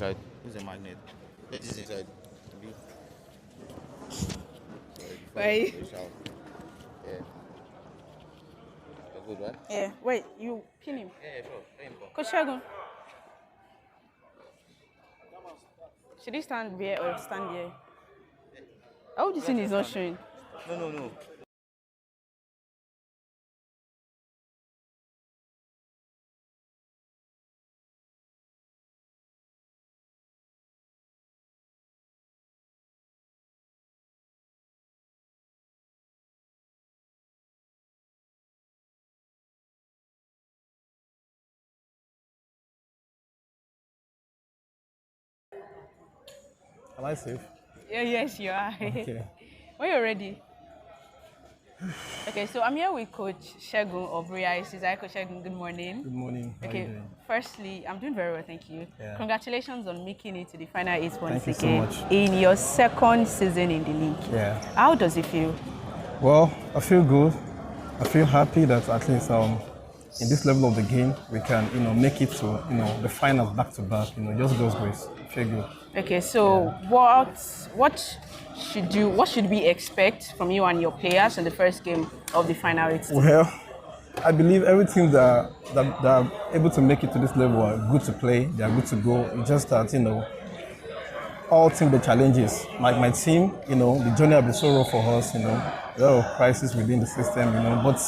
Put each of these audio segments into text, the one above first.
inside. Use a magnet. Let this inside. Maybe. Sorry, before Wait. you shout. Yeah. A good one? Yeah. Wait, you pin him. Yeah, sure. Let him go. Coach Shagun, should he stand here or stand here? Oh, this thing is not showing. No, no, no. Am I safe? Yeah, yes, you are. Okay. When you're ready. Okay, so I'm here with Coach Shagun of Ria. Hi, Coach Shagun. Good morning. Good morning. How are you Okay, doing? firstly, I'm doing very well, thank you. Yeah. Congratulations on making it to the final eight once Thank you so again much. in your second season in the league. Yeah. How does it feel? Well, I feel good. I feel happy that at least in this level of the game we can make it to the finals back to back. Just God's grace. I feel good. Okay, so what should we expect from you and your players in the first game of the final eight? Well, I believe every team that are able to make it to this level are good to play. They are good to go. It's just that all team the challenges. Like my team, the journey has been so rough for us. A lot of crisis within the system. But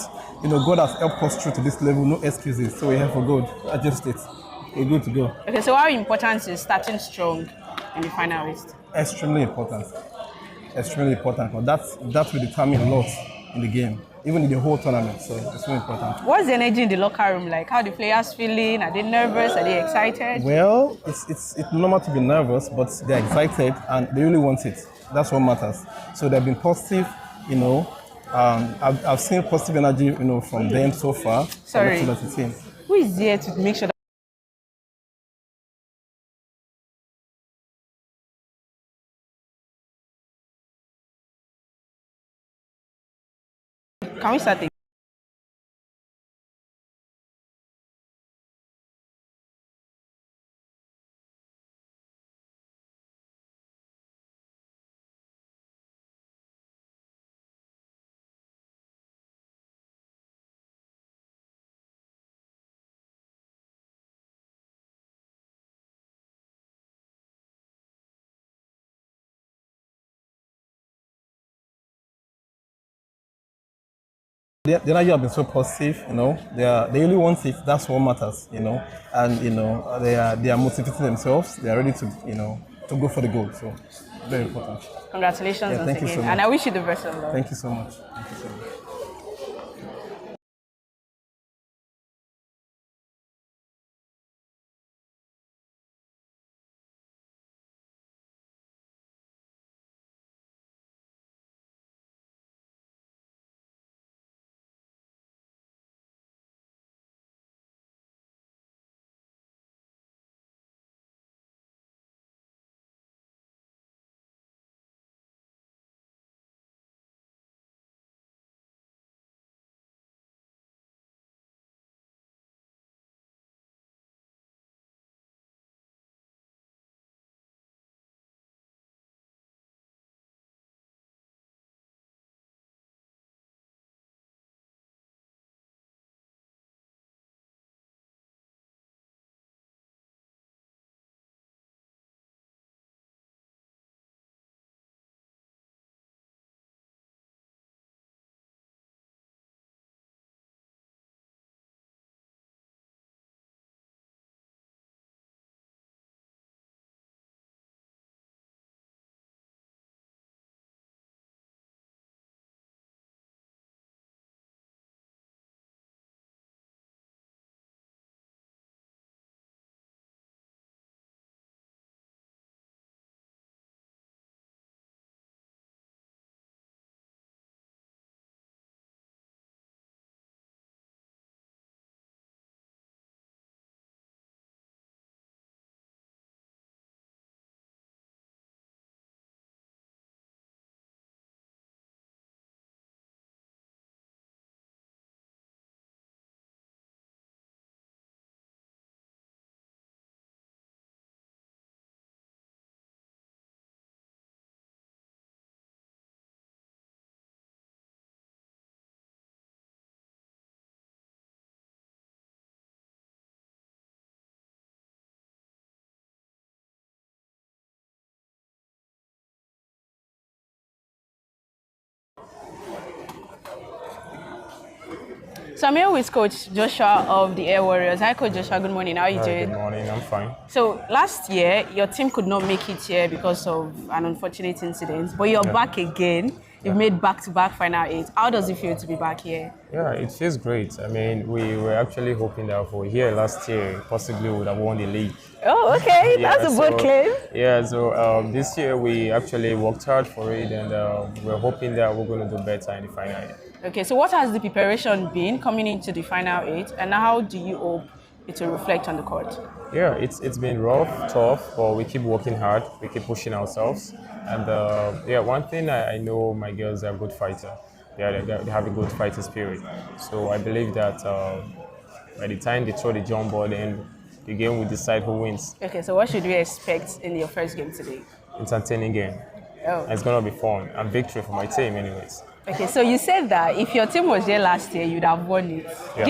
God has helped us through to this level. No excuses. So we're here for God. Adjust it. We're good to go. Okay, so how important is starting strong in the final eight? Extremely important. Extremely important. Because that will determine a lot in the game, even in the whole tournament. So it's really important. What's the energy in the locker room like? How are the players feeling? Are they nervous? Are they excited? Well, it's normal to be nervous, but they're excited and they really want it. That's what matters. So they've been positive. I've seen positive energy, from them so far. Sorry. So that's the team. Who is there to make sure that can we start again? The energy have been so positive. They really want it. That's what matters. And they are motivating themselves. They are ready to to go for the goal. So very important. Congratulations Yeah, once thank you again. so And much. I wish you the best of luck. Thank you so much. Thank you so much. So I'm here with Coach Joshua of the Air Warriors. Hi, Coach Joshua. Good morning. How are you Hi, doing? good morning. I'm fine. So last year, your team could not make it here because of an unfortunate incident, but you're back again. You've made back-to-back final eight. How does it feel to be back here? Yeah, it feels great. I mean, we were actually hoping that for here last year, possibly we would have won the league. Oh, okay. That's a bold claim. Yeah, so this year we actually worked hard for it, and we're hoping that we're going to do better in the final eight. Okay, so what has the preparation been coming into the final eight, and how do you hope it will reflect on the court? Yeah, it's been rough, tough, but we keep working hard. We keep pushing ourselves, and one thing I know, my girls are good fighter. They have a good fighter spirit. So I believe that by the time they throw the jump ball, then the game will decide who wins. Okay, so what should we expect in your first game today? Entertaining game. Oh. And it's gonna be fun and victory for my team, anyways. Okay, so you said that if your team was here last year, you'd have won it. Yeah.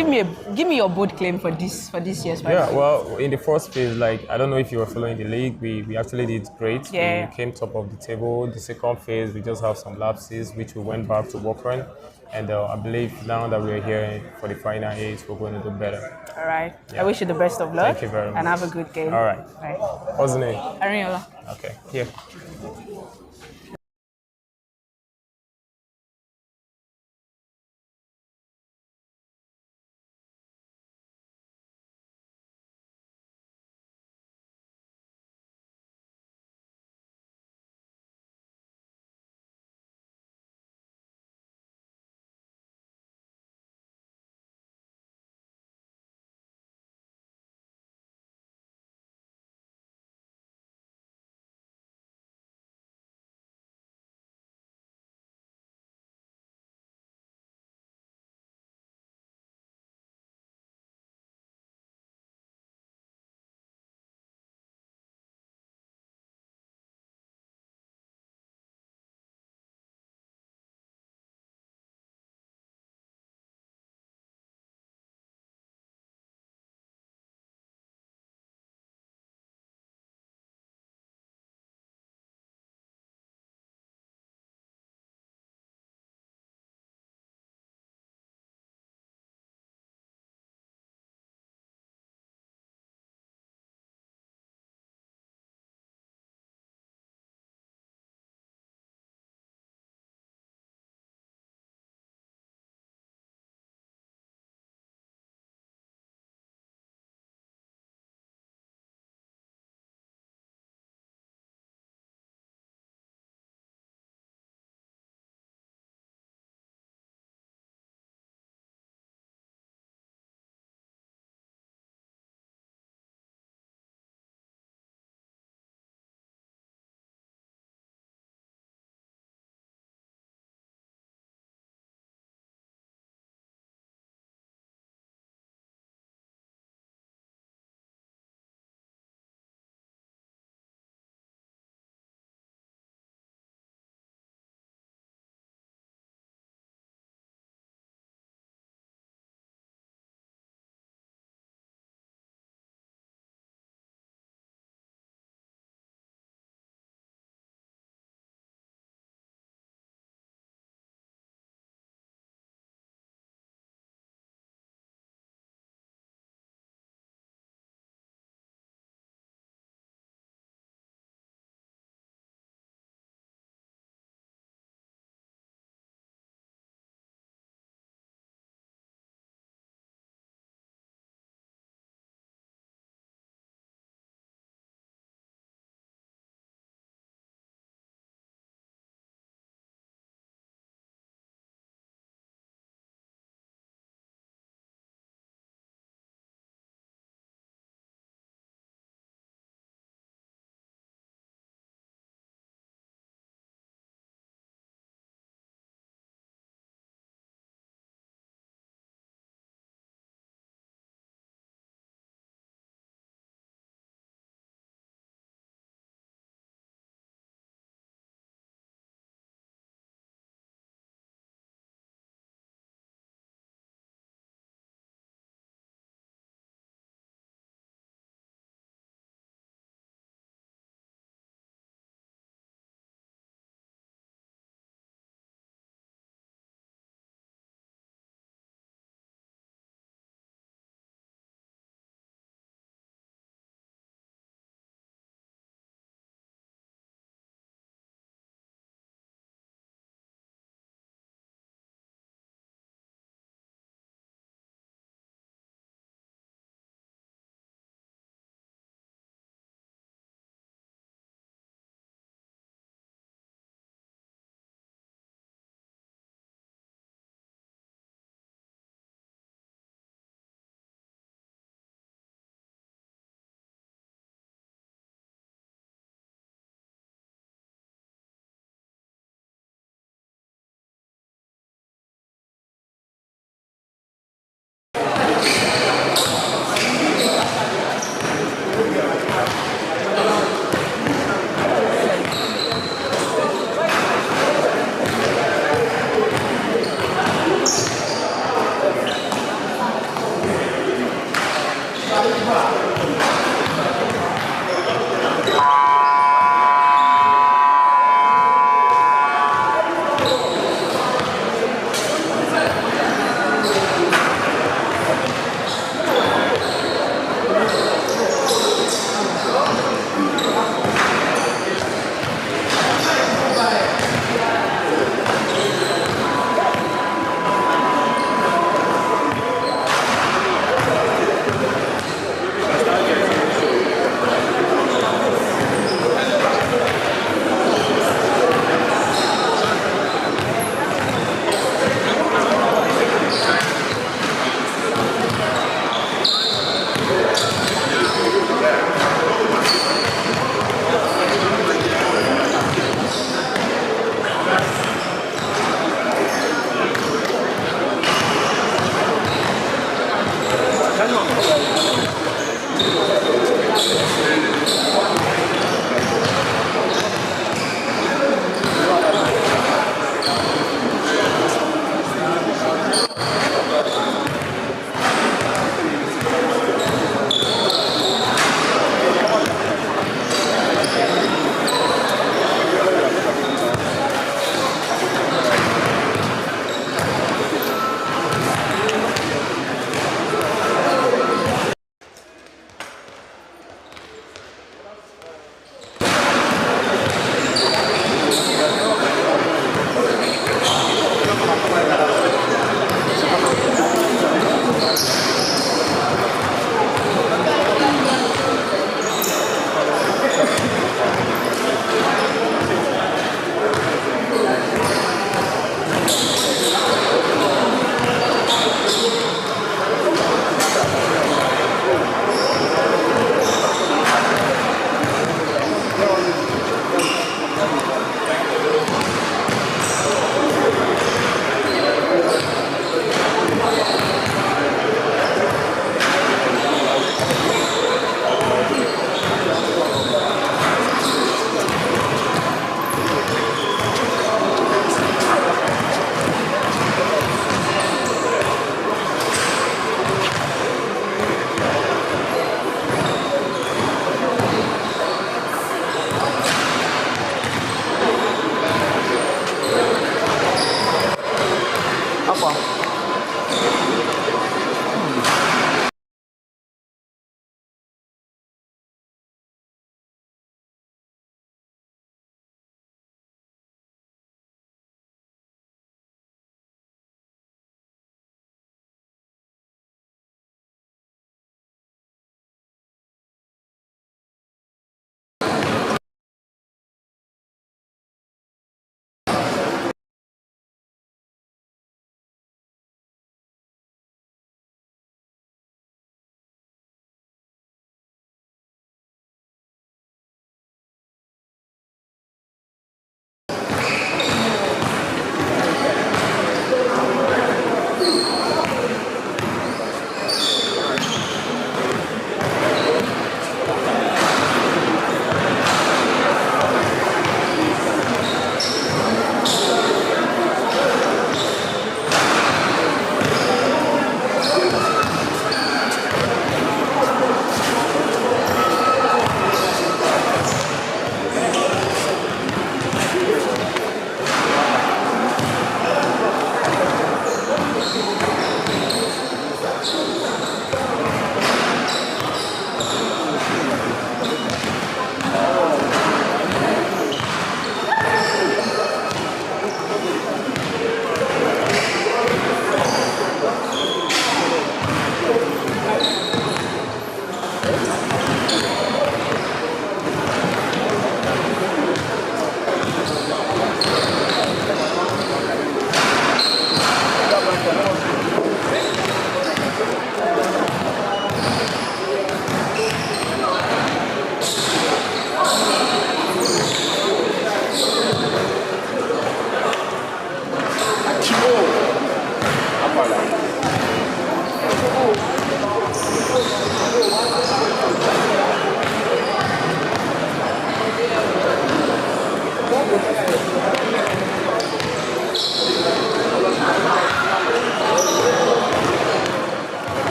Give me your bold claim for this year's final. Yeah, well, in the first phase, like I don't know if you were following the league, we actually did great. Yeah. We came top of the table. The second phase, we just have some lapses, which we went back to work on. And I believe now that we're here for the final eight, we're going to do better. All right. Yeah. I wish you the best of luck. Thank you very much. And have a good game. All right. Bye. What's the name? Ariola. Okay, here.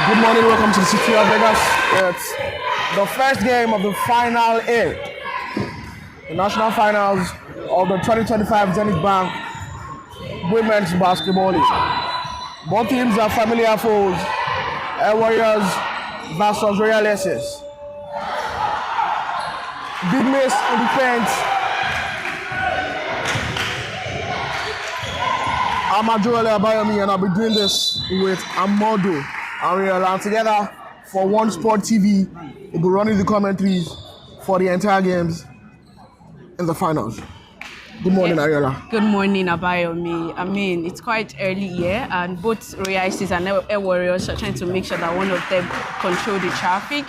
Good morning, welcome to the city of Vegas. It's the first game of the final eight, the national finals of the 2025 Zenith Bank Women's Basketball League. Both teams are familiar foes, Air Warriors versus Royal Aces. Big miss in the paint. I'm Joel Abayomi and I'll be doing this with Amodo Ariel, and together for One Sport TV, we'll be running the commentaries for the entire games in the finals. Good morning, Ariola. Good morning, Abayomi. I mean, it's quite early here, and both Royal Aces and Air Warriors are trying to make sure that one of them control the traffic.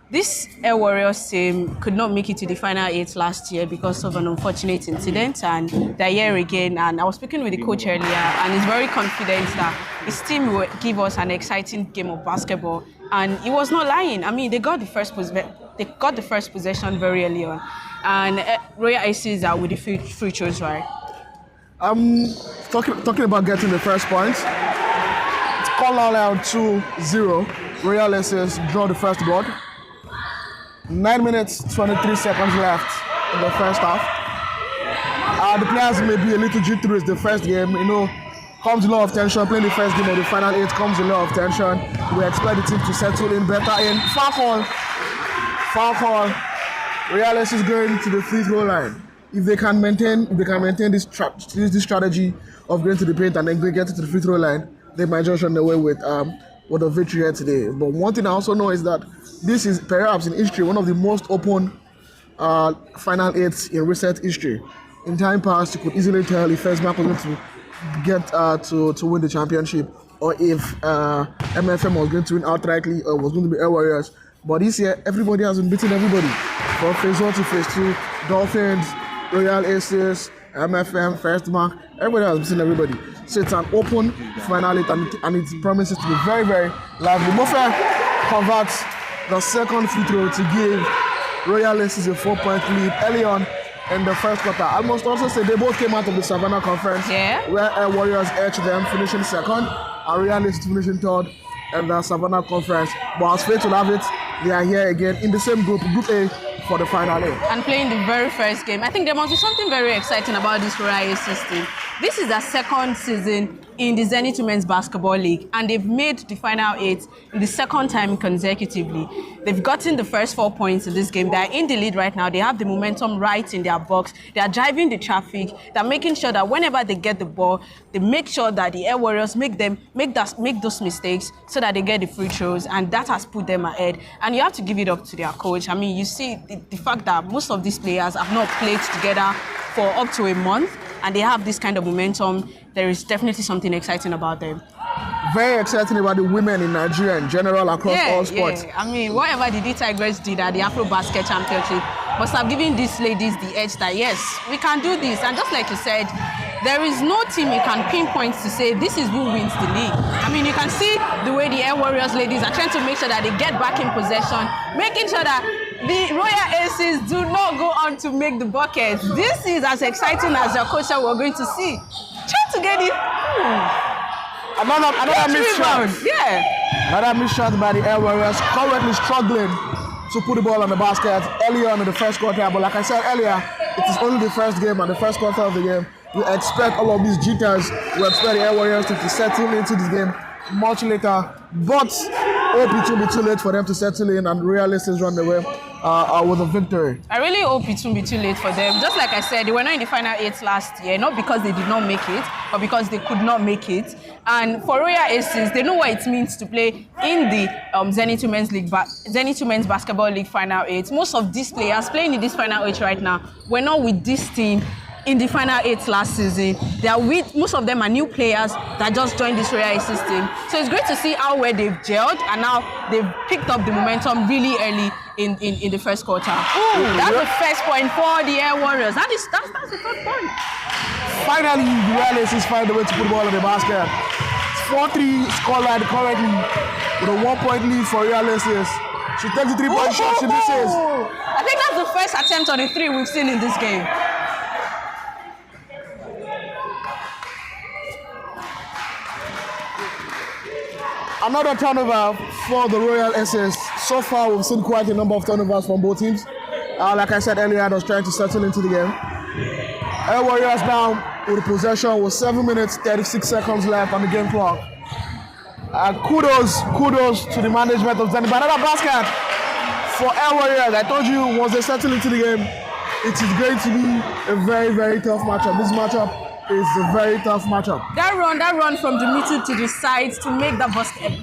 This Air Warriors team could not make it to the final eight last year because of an unfortunate incident, and they're here again. And I was speaking with the coach earlier, and he's very confident that his team will give us an exciting game of basketball. And he was not lying. I mean, they got the first possession very early on, and Royal Aces are with the free throws, right? Talking about getting the first points. It's called out 2-0. Royal Aces draw the first board. 9 minutes, 23 seconds left in the first half. The players may be a little jittery. It's the first game. You know, comes a lot of tension. Playing the first game of the final eight comes a lot of tension. We expect the team to settle in better in. Foul call. Royal Aces going to the free throw line. if they can maintain this strategy of going to the paint and then get to the free throw line, they might just run away with a victory here today. But one thing I also know is that this is perhaps in history one of the most open final eights in recent history. In time past, you could easily tell if First Bank was going to get to win the championship, or if MFM was going to win outrightly, or was going to be Air Warriors. But this year, everybody has been beating everybody. From phase 1 to phase 2, Dolphins, Royal Aces, MFM, First Bank, everybody has beaten everybody. So it's an open final eight, and it promises to be very, very lively. Mofe converts the second free throw to give Royal Aces a 4-point lead early on in the first quarter. I must also say they both came out of the Savannah Conference, where Air Warriors edged them, finishing second, and Royal Aces finishing third in the Savannah Conference. But as fate will have it, they are here again in the same group, Group A, for the final eight. And playing the very first game. I think there must be something very exciting about this Royal Aces team. This is their second season in the Zenith Women's Basketball League, and they've made the final eight in the second time consecutively. They've gotten the first 4 points in this game. They're in the lead right now. They have the momentum right in their box. They are driving the traffic. They're making sure that whenever they get the ball, they make sure that the Air Warriors make those mistakes so that they get the free throws, and that has put them ahead. And you have to give it up to their coach. I mean, you see the fact that most of these players have not played together for up to a month, and they have this kind of momentum. There is definitely something exciting about them. Very exciting about the women in Nigeria in general across all sports. Yeah. I mean, whatever the D-Tigers did at the Afro Basket Championship must have given these ladies the edge that, yes, we can do this. And just like you said, there is no team you can pinpoint to say this is who wins the league. I mean, you can see the way the Air Warriors ladies are trying to make sure that they get back in possession, making sure that the Royal Aces do not go on to make the buckets. This is as exciting as your coach we're going to see. Trying to get it. Another missed shot. Yeah. Another missed shot by the Air Warriors, currently struggling to put the ball on the basket early on in the first quarter. But like I said earlier, it is only the first game and the first quarter of the game. We expect all of these jitters. We expect the Air Warriors to settle into this game much later. But hope it will be too late for them to settle in and Royal Aces run away with a victory. I really hope it won't be too late for them. Just like I said, they were not in the final eight last year, not because they did not make it, but because they could not make it. And for Royal Aces, they know what it means to play in the Zenith Women's Basketball League Final 8. Most of these players playing in this Final 8 right now were not with this team in the Final 8 last season. They are with, most of them are new players that just joined this Royal Aces team. So it's great to see how well they've gelled and now they've picked up the momentum really early in the first quarter. Ooh, that's the first point for the Air Warriors. That's the third point. Finally, the Royal Aces find a way to put the ball in the basket. 4-3 scoreline currently with a 1-point lead for Royal Aces. She takes the 3-point shot, she misses. I think that's the first attempt on the 3 we've seen in this game. Another turnover for the Royal Aces. So far, we've seen quite a number of turnovers from both teams. Like I said earlier, I was trying to settle into the game. Air Warriors now with possession with 7 minutes, 36 seconds left on the game clock. Kudos to the management of Zenith. Another basket for Air Warriors. I told you, once they settle into the game, it is going to be a very, very tough matchup. This matchup is a very tough matchup. That run from the middle to the side to make the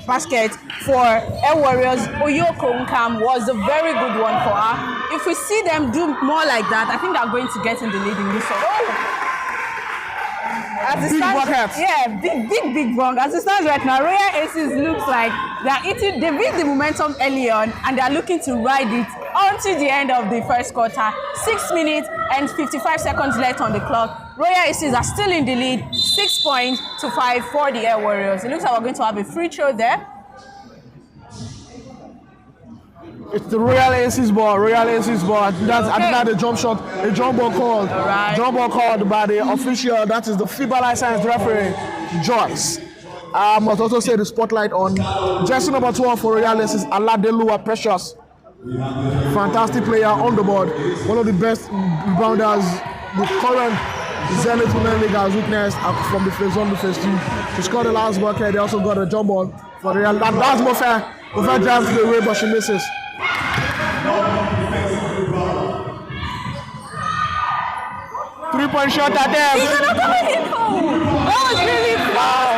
basket for Air Warriors, Oyoko Nkam, was a very good one for her. If we see them do more like that, I think they're going to get in the lead in this one. Big buckets. Yeah, big bang. As it stands right now, Royal Aces looks like they've hit the momentum early on and they're looking to ride it until the end of the first quarter. 6 minutes and 55 seconds left on the clock. Royal Aces are still in the lead, 6 points to 5 for the Air Warriors. It looks like we're going to have a free throw there. It's the Royal Aces ball. I think that's a jump shot, a jump ball called. Right. Jump ball called by the official, that is the FIBA licensed referee, Joyce. I must also say the spotlight on jersey number 12 for Royal Aces, Aladelua Precious. Fantastic player on the board. One of the best rebounders the current Zenith Women League has witnessed from the phase 1 to phase 2. She scored the last bucket. They also got a jump ball for the Real. That's Mofe. Mofe drives to the way, but she misses. 3-point shot attempt. He's not coming in. Oh, that was really foul.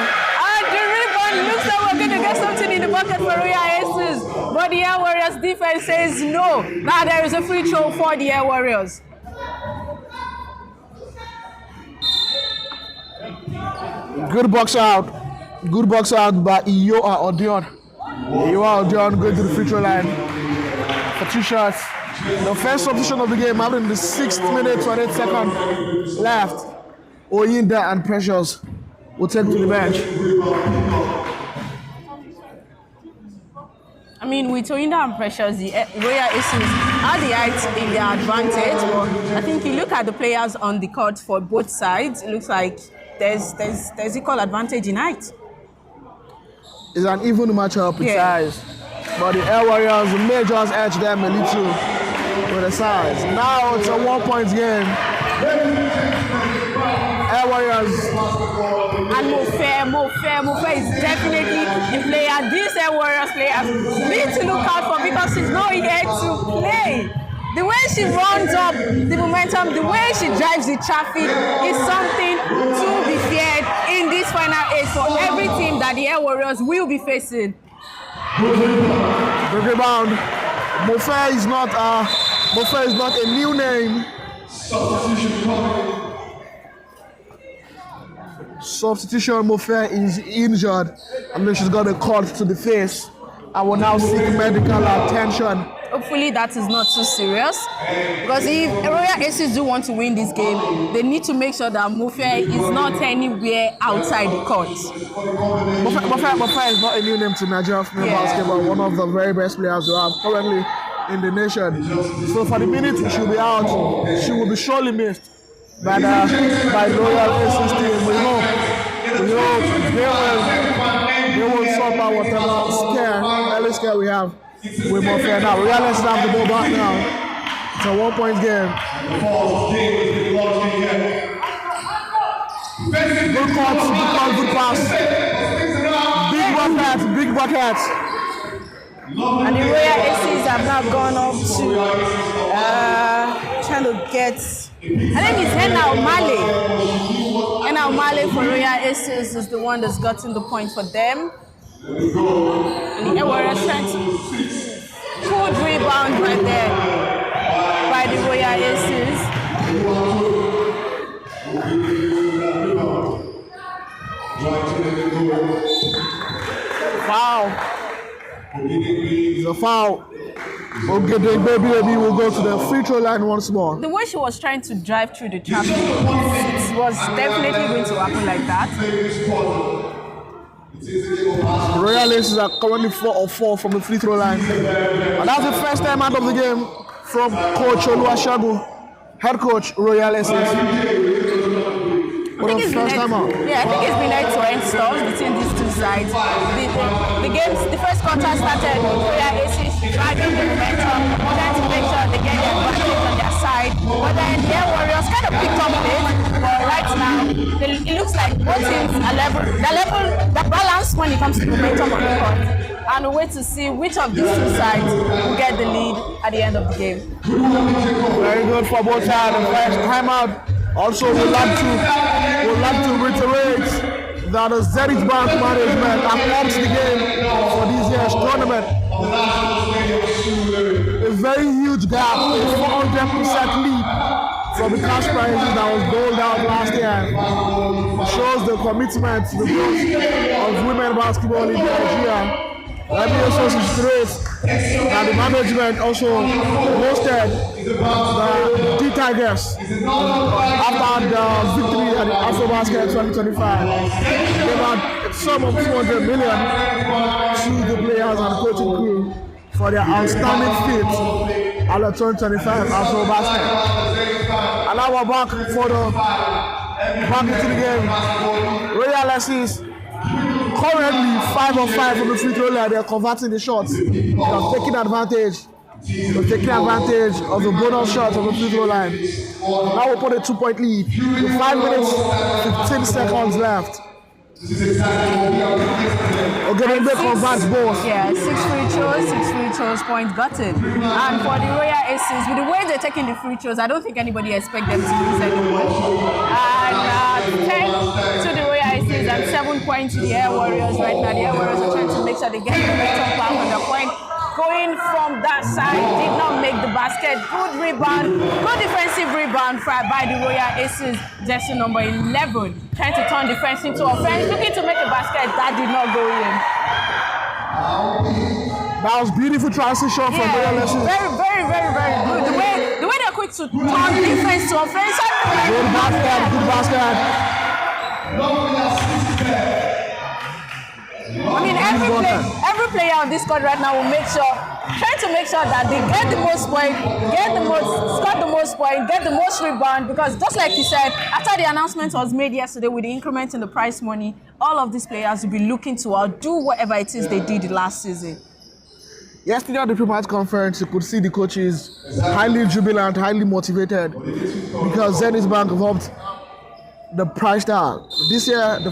And the rebound looks like we're going to get something in the bucket for Royal Aces. But the Air Warriors defense says no. Now there is a free throw for the Air Warriors. Good box out. Good box out by Ioa Odion. Ioa Odion going to the free throw line for 2 shots. The first substitution of the game happened in the 6th minute, 28 seconds left. Oyinda and Precious will take to the bench. I mean, with Oyinda and Precious, the Royal Aces are the height in their advantage. But I think you look at the players on the court for both sides, it looks like there's equal advantage in height. It's an even matchup with size. But the Air Warriors may just edge them a little with the size. Now it's a 1-point game. Air Warriors. And Mofe is definitely the player. These Air Warriors players need to look out for because she's not here to play. The way she runs up the momentum, the way she drives the traffic is something to be feared in this final 8 for every team that the Air Warriors will be facing. The rebound. Mofe is not a new name. Substitution. Mofe is injured. I mean, she's got a cut to the face. I will now seek medical attention. Hopefully that is not too serious, because if Royal Aces do want to win this game, they need to make sure that Mofe is not anywhere outside the court. Mofe is not a new name to Nigerian female basketball, one of the very best players we have currently in the nation. So for the minute she'll be out, she will be surely missed by Royal Aces team. We hope they will sort out whatever early scare we have with Mofe. Now Royal Aces have the ball back now. It's a 1-point game. Good cut, good pass. Big bucket. And the Royal Aces have now gone up to trying to get, I think it's Henna Omale. Henna Omale for Royal Aces is the one that's gotten the point for them. And the Air Warriors trying to good rebound right there by the Royal Aces. Foul. It's a foul. Okay, the baby will go to the free throw line once more. The way she was trying to drive through the traffic, it was definitely going to happen like that. Royal Aces are currently 4 of 4 from the free throw line. And that's the first time out of the game from Coach Oluwasegun, head coach Royal Aces. I think it's been like to end stuff between these two sides. The first quarter started with Royal Aces driving the momentum, trying to make sure they get their advantage on their side. But then the Air Warriors kind of picked up late. But right now, it looks like both teams are the balance when it comes to momentum on the court. And we wait to see which of these two sides will get the lead at the end of the game. Very good for both sides. The first timeout. Also, we'd like to reiterate that the Zenith Bank management have upped the game for this year's tournament. A very huge gap, a 400% lead from the cash prizes that was doled out last year. It shows the commitment to the growth of women basketball in Nigeria. Let me also reiterate that the management also hosted the Tigers after the victory at the AfroBasket 2025. They got a sum of 200 million to the players and coaching crew for their outstanding feat at the 2025 AfroBasket. And now we're back into the game. Royal Aces currently 5 of 5 from the free throw line. They're converting the shots. They're taking advantage of the bonus shots on the free throw line. Now we'll put a 2-point lead with 5 minutes, 15 seconds left Ogenegbe converts both. Yeah, 6 free throws, points gotten. And for the Royal Aces, with the way they're taking the free throws, I don't think anybody expects them to lose anyone. And 10 to the Royal Aces and 7 points to the Air Warriors right now. The Air Warriors are trying to make sure they get the momentum back on the point. Going from that side, did not make the basket. Good rebound, good defensive rebound by the Royal Aces. Jersey number 11, trying to turn defense into offense, looking to make a basket. That did not go in. That was beautiful transition from Royal Aces. Very good. The way they're quick to turn defense to offense. Good basket. I mean, every player on this court right now will try to make sure that they get the most point, score the most point, get the most rebound, because just like you said, after the announcement was made yesterday with the increment in the prize money, all of these players will be looking to outdo whatever it is they did last season. Yesterday at the pre-match conference, you could see the coaches highly jubilant, highly motivated, because Zenith Bank upped the price tag. This year, the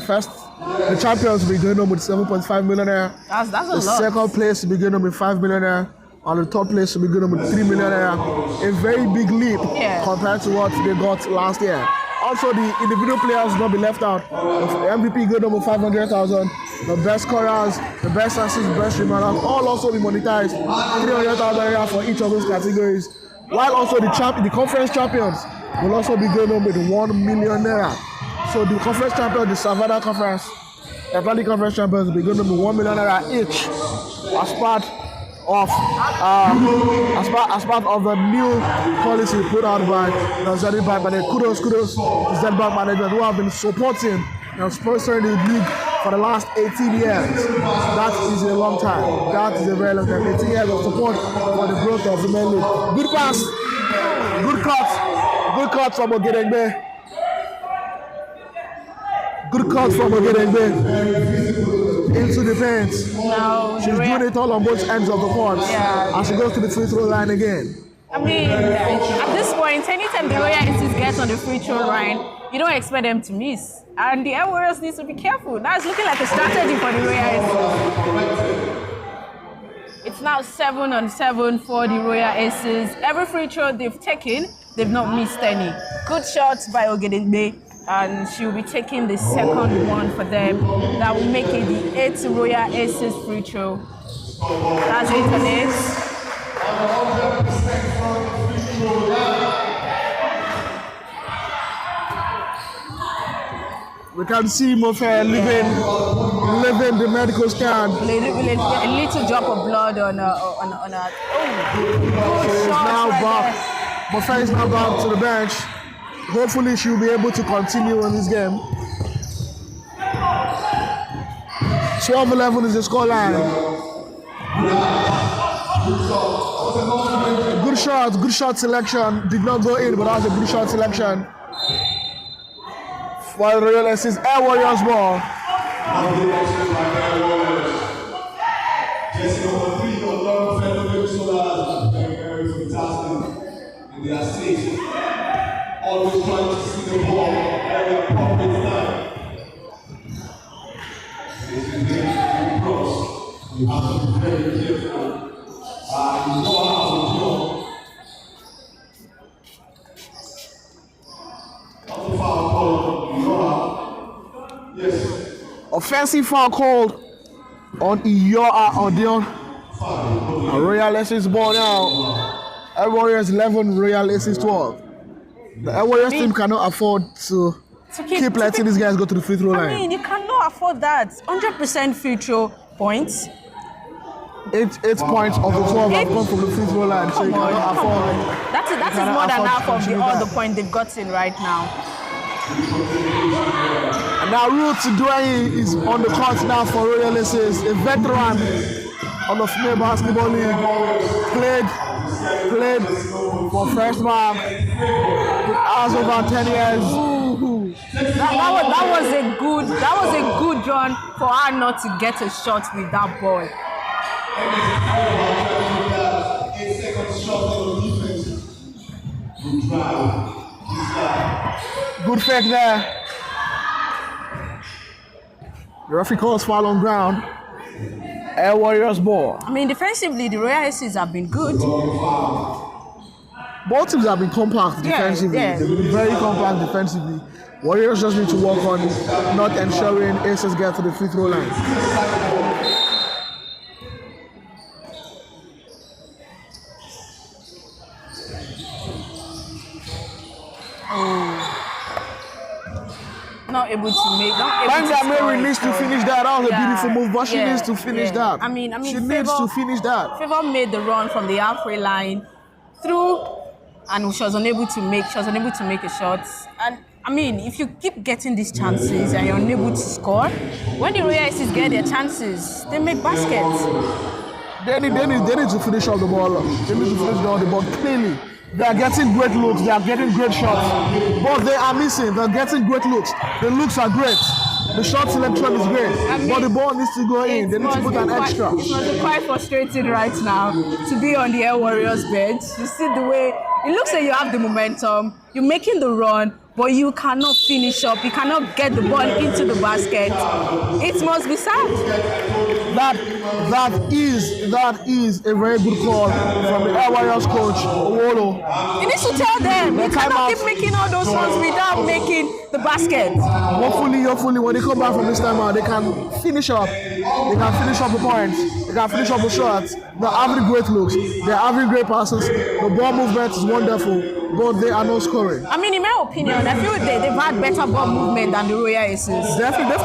champions will be going home with 7.5 millionaire. That's a lot. The second place will be going home with 5 millionaire. And the third place will be going home with 3 millionaire. A very big leap compared to what they got last year. Also, the individual players will not be left out. The MVP going home with 500,000. The best scorers, the best assists, the best rebounders, all also be monetized. 300,000 for each of those categories. While also the conference champions will also be going home with 1 million naira. So the conference champions, the Savannah Conference, the Atlantic Conference champions will be going home with 1 million naira each as part of the new policy put out by the Zenith Bank. But kudos to Zenith Bank management who have been supporting and sponsoring the league for the last 18 years. That is a long time. That is a very long time. 18 years of support for the growth of the main league. Good pass, good cut from Ogenegbe. Good cut from Ogenegbe into the paint. Now, She's doing it all on both ends of the court as she goes to the free throw line again. I mean, at this point, anytime the Royal Aces gets on the free throw line, you don't expect them to miss. And the Air Warriors need to be careful. Now it's looking like a strategy for the Royal Aces. It's now 7-on-7 for the Royal Aces. Every free throw they've taken, they've not missed any. Good shots by Ogenegbe, and she'll be taking the second one for them. That will make it the 8th Royal Aces free throw. That's it on it. We can see Mofe living the medical stand. A little drop of blood on her. She's now back. Mofe is now back to the bench. Hopefully she'll be able to continue in this game. 12-11 is the scoreline. Good shot selection. Did not go in, but that was a good shot selection. For the Royal Aces, Air Warriors ball. Always trying to see the ball at the appropriate time. This is very close. You have to be very careful. You know how to do. Not the foul call. You know how. Yes. Offensive foul called on Iyoa Odion. Royal Aces ball now. Air Warriors 11, Royal Aces 12. The Air Warriors team cannot afford to keep letting these guys go to the free throw line. I mean, you cannot afford that. 100% free throw points. 8 points of the 12 have come from the free throw line, so you cannot afford. That is more than half of all the points they've gotten right now. And now Ruth Dwayne is on the court now for Royal Aces, a veteran on the female basketball league. Played for First Bank, has over 10 years. That was a good run for her not to get a shot with that ball. 8 seconds shot on the defense. Good drive. Good fake there. The referee calls foul on ground. Air Warriors ball. I mean, defensively, the Royal Aces have been good. Both teams have been compact defensively. Yeah. They've been very compact defensively. Warriors just need to work on not ensuring Aces get to the free throw line. Not able to make. Mary needs to finish that. That was a beautiful move, but she needs to finish that. I mean, she needs to finish that. Favor made the run from the halfway line through, and she was unable to make. She was unable to make a shot. And I mean, if you keep getting these chances and you're unable to score, when the Royal Aces get their chances, they make baskets. They need to finish off the ball. They need to finish off the ball cleanly. They are getting great looks. They are getting great shots, but they are missing. They're getting great looks. The looks are great. The shot selection is great, but the ball needs to go in. They need to put an extra. It must be quite frustrating right now to be on the Air Warriors bench. You see the way it looks like you have the momentum. You're making the run, but you cannot finish up. You cannot get the ball into the basket. It must be sad. That is a very good call from the Air Warriors coach, Owolo. He needs to tell them. You cannot keep making all those runs without making the basket. Hopefully, when they come back from this time out, they can finish up. They can finish up the points. They can finish up the shots. They're having great looks. They're having great passes. The ball movement is wonderful, but they are not scoring. I mean, in my opinion, I feel they've had better ball movement than the Royal Aces. Definitely,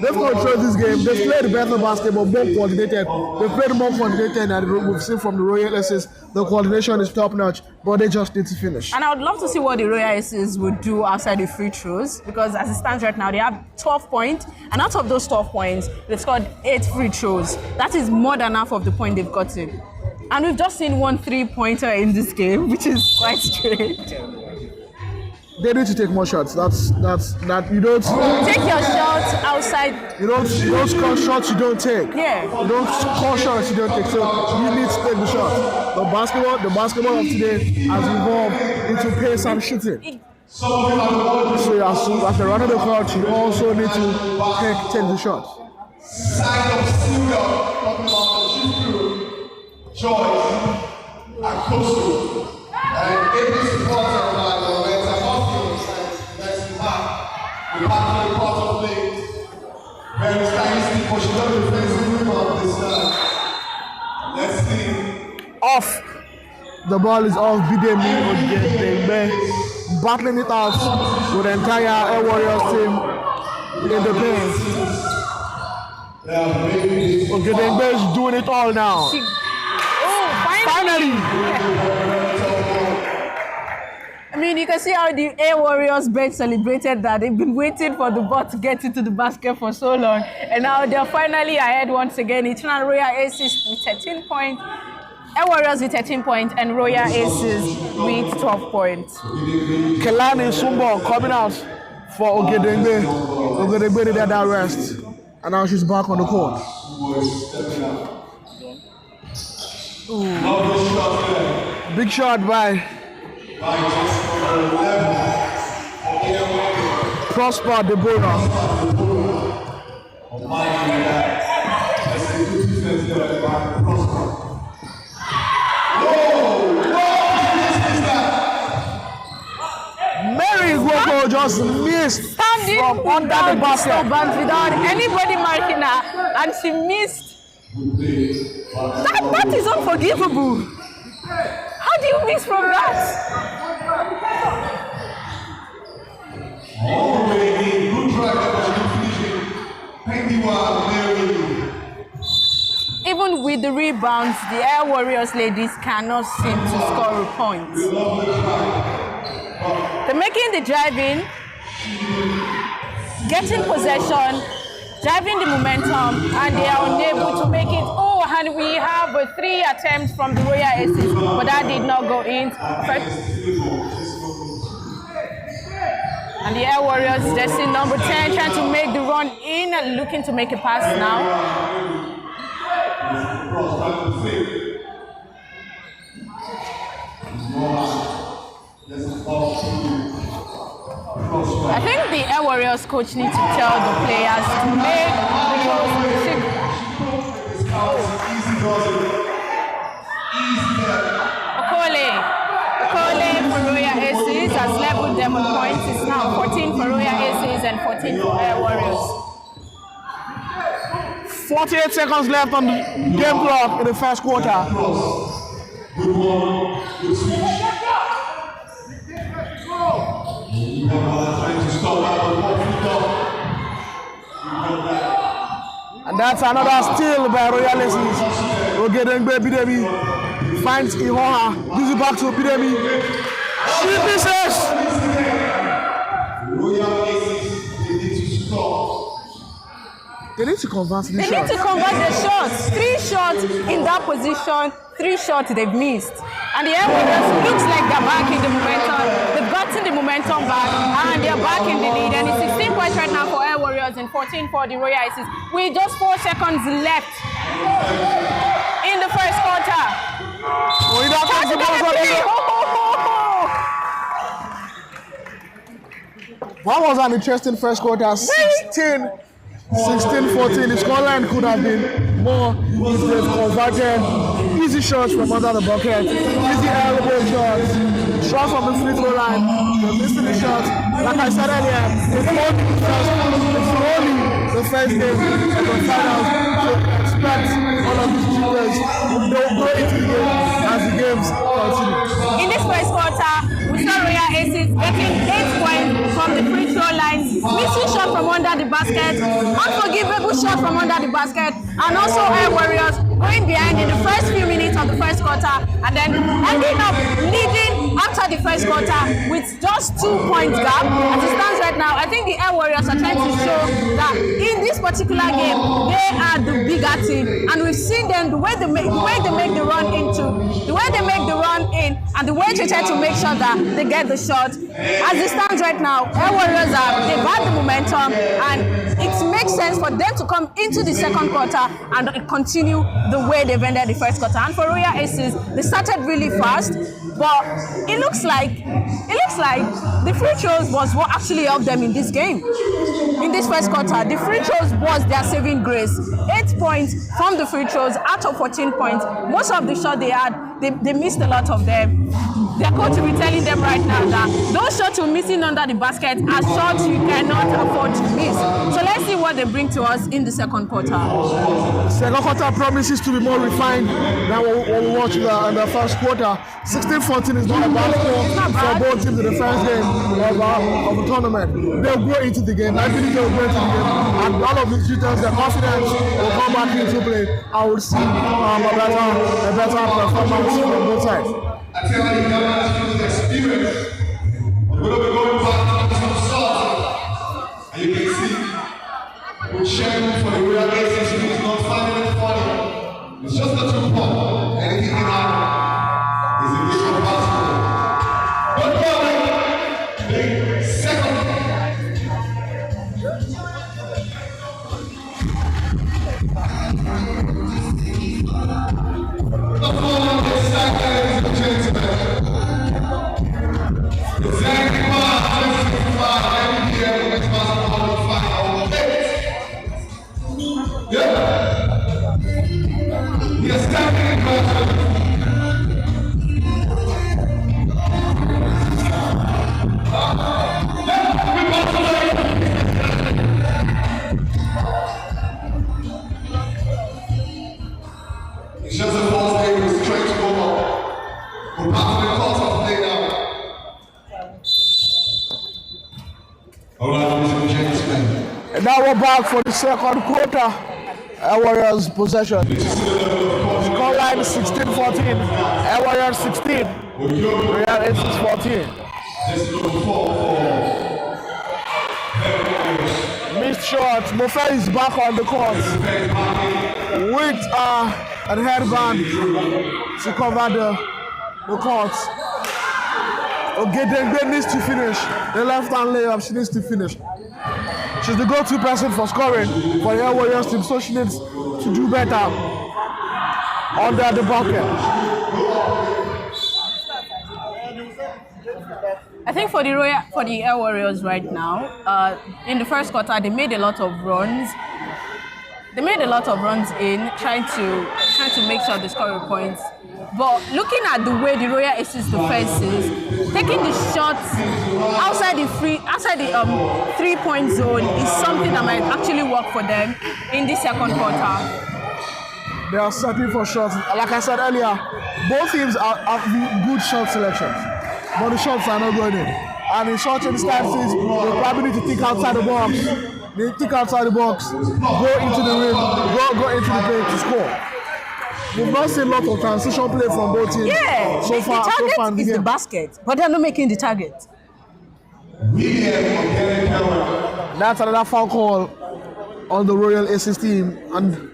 they've controlled this game. They've played better basketball, more coordinated. They've played more coordinated than we've seen from the Royal Aces. The coordination is top notch, but they just need to finish. And I would love to see what the Royal Aces would do outside the free throws, because as it stands right now, they have 12 points, and out of those 12 points, they've scored 8 free throws. That is more than half of the point they've gotten. And we've just seen 1 3-pointer in this game, which is quite strange. They need to take more shots. That's you don't take your shots outside. You don't score shots you don't take. Yeah. You don't score shots you don't take. So you need to take the shots. The basketball of today has evolved into pace and shooting. So as a runner of the court, you also need to take the shots. Side of Silver, talking about the shoot Joyce, and Coastal. And every supporter of like the Reds are not that's the back. We have the quarter play. Very stylistic, but she does the defensive rebound this time. Let's see. Off. The ball is off. Bidemi Odegbe battling it out with the entire Air Warriors team in the paint. Odegbe is doing it all now. Finally! I mean, you can see how the Air Warriors bench celebrated that. They've been waiting for the ball to get into the basket for so long. And now they're finally ahead once again. Eternal Royal Aces with 13 points. Air Warriors with 13 points and Royal Aces with 12 points. Kelani Sumbo coming out for Ogedengbe. Ogedengbe did that rest. And now she's back on the court. Ooh. Big shot by Prosper Deborah. Mary Gwoko just missed standing from under the basket without anybody marking her, and she missed. That is unforgivable. How do you miss from that? Even with the rebounds, the Air Warriors ladies cannot seem to score a point. They're making the driving, getting possession, driving the momentum, and they are unable to make it. Oh, and we have 3 attempts from the Royal Aces, but that did not go in. And the Air Warriors, jersey number 10, trying to make the run in and looking to make a pass now. I think the Air Warriors coach needs to tell the players to make Okole for Royal Aces has leveled them on points. It's now 14 for Royal Aces and 14 for Air Warriors. 48 seconds left on the game clock in the first quarter. Good one, good switch. Trying to stop that one. And that's another steal by Royal Aces. Ogedengbe Bidemi finds Ihoha, gives it back to Bidemi. She misses! Royal Aces, they need to stop. They need to convert the They shot. need to convert the shots. 3 shots in that position, 3 shots they've missed. And the Air Warriors looks like they're back in the momentum. They've gotten the momentum back and they're back in the lead. And it's 16 points right now for Air Warriors and 14 for the Royal Aces. With just 4 seconds left in the first quarter. That was an interesting first quarter. 16-14. The scoreline could have been more if they've converted easy shots from under the bucket, easy elbow shots, shots from the free throw line. They're missing the shots. Like I said earlier, it's only the first game of the finals. So expect all of these players to go into the game as the games continue. In this first quarter, we saw Royal Aces getting 8 points from the free throw line, missing shot from under the basket, unforgivable shot from under the basket, and also Air Warriors going behind in the first few minutes of the first quarter and then ending up leading after the first quarter with just 2 points gap. As it stands right now, I think the Air Warriors are trying to show that in this particular game, they are the bigger team, and we've seen them the way they make the run in, and the way they try to make sure that they get the shot. As it stands right now, Air Warriors they've had the momentum, and it makes sense for them to come into the second quarter and continue the way they've ended the first quarter. And for Royal Aces, they started really fast, but it looks like the free throws was what actually helped them in this game. In this first quarter, the free throws was their saving grace. 8 points from the free throws out of 14 points. Most of the shots they had, they missed a lot of them. Their coach will be telling them right now that those shots you're missing under the basket are shots you cannot afford to miss. So let's see what they bring to us in the second quarter. Second quarter promises to be more refined than what we watched in the first quarter. 16-14 is not a bad score for both teams in the first game of the tournament. They'll go into the game. I believe they'll go into the game. And all of these shooters, their confidence will come back into play. I will see a better performance from both sides. I tell you, guys, through the experience, we'll be going back to some starting. And you can see, we're sharing for the Royal Aces, who's not finding it funny. It's just a 2-point. Anything can happen. It's a game of basketball. But the second. The ball on the side, ladies and gentlemen. Zenith NBBF basketball final 8. Yeah. Yes, standing in person. It's just a false day, we're straight to go up. We're back to the court of play now. All right, ladies and gentlemen. And now we're back for the second quarter. Air Warriors possession. Scoreline 16-14. Air Warriors 16. Royal Aces 14. Missed shot. Mofe is back on the court with a headband to cover the court. Ogedengbe needs to finish. The left-hand layup, she needs to finish. She's the go-to person for scoring for the Air Warriors team, so she needs to do better under the bucket. I think for the Air Warriors right now, in the first quarter they made a lot of runs. They made a lot of runs in trying to make sure they score points. But looking at the way the Royal Aces defense is, taking the shots outside the 3-point zone is something that might actually work for them in the second quarter. They are searching for shots. Like I said earlier, both teams have good shot selections, but the shots are not going in. And in such instances, they probably need to think outside the box. They think outside the box, go into the rim, go into the paint to score. We've not seen a lot of transition play from both teams. Yeah, so far the target in the is game. the basket, but they're not making the target. That's another foul call on the Royal Aces team, and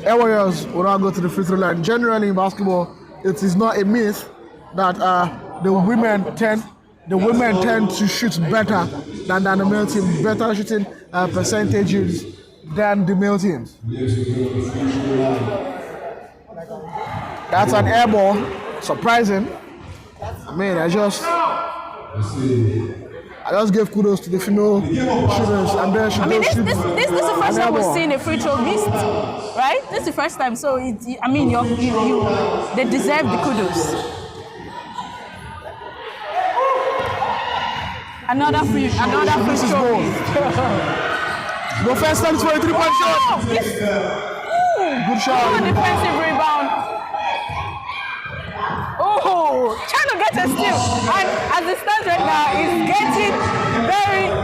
Air Warriors will not go to the free throw line. Generally in basketball, it is not a myth that the women tend to shoot better than the male team, better shooting percentages than the male teams. That's an air ball. Surprising. I mean, I just gave kudos to the female shooters, and then she this is the first time we've seen a free throw missed, right? This is the first time, so they deserve the kudos. Another free throw. The first time 23-point shot. Good shot. Defensive rebound. Trying to get a steal, and as it stands right now,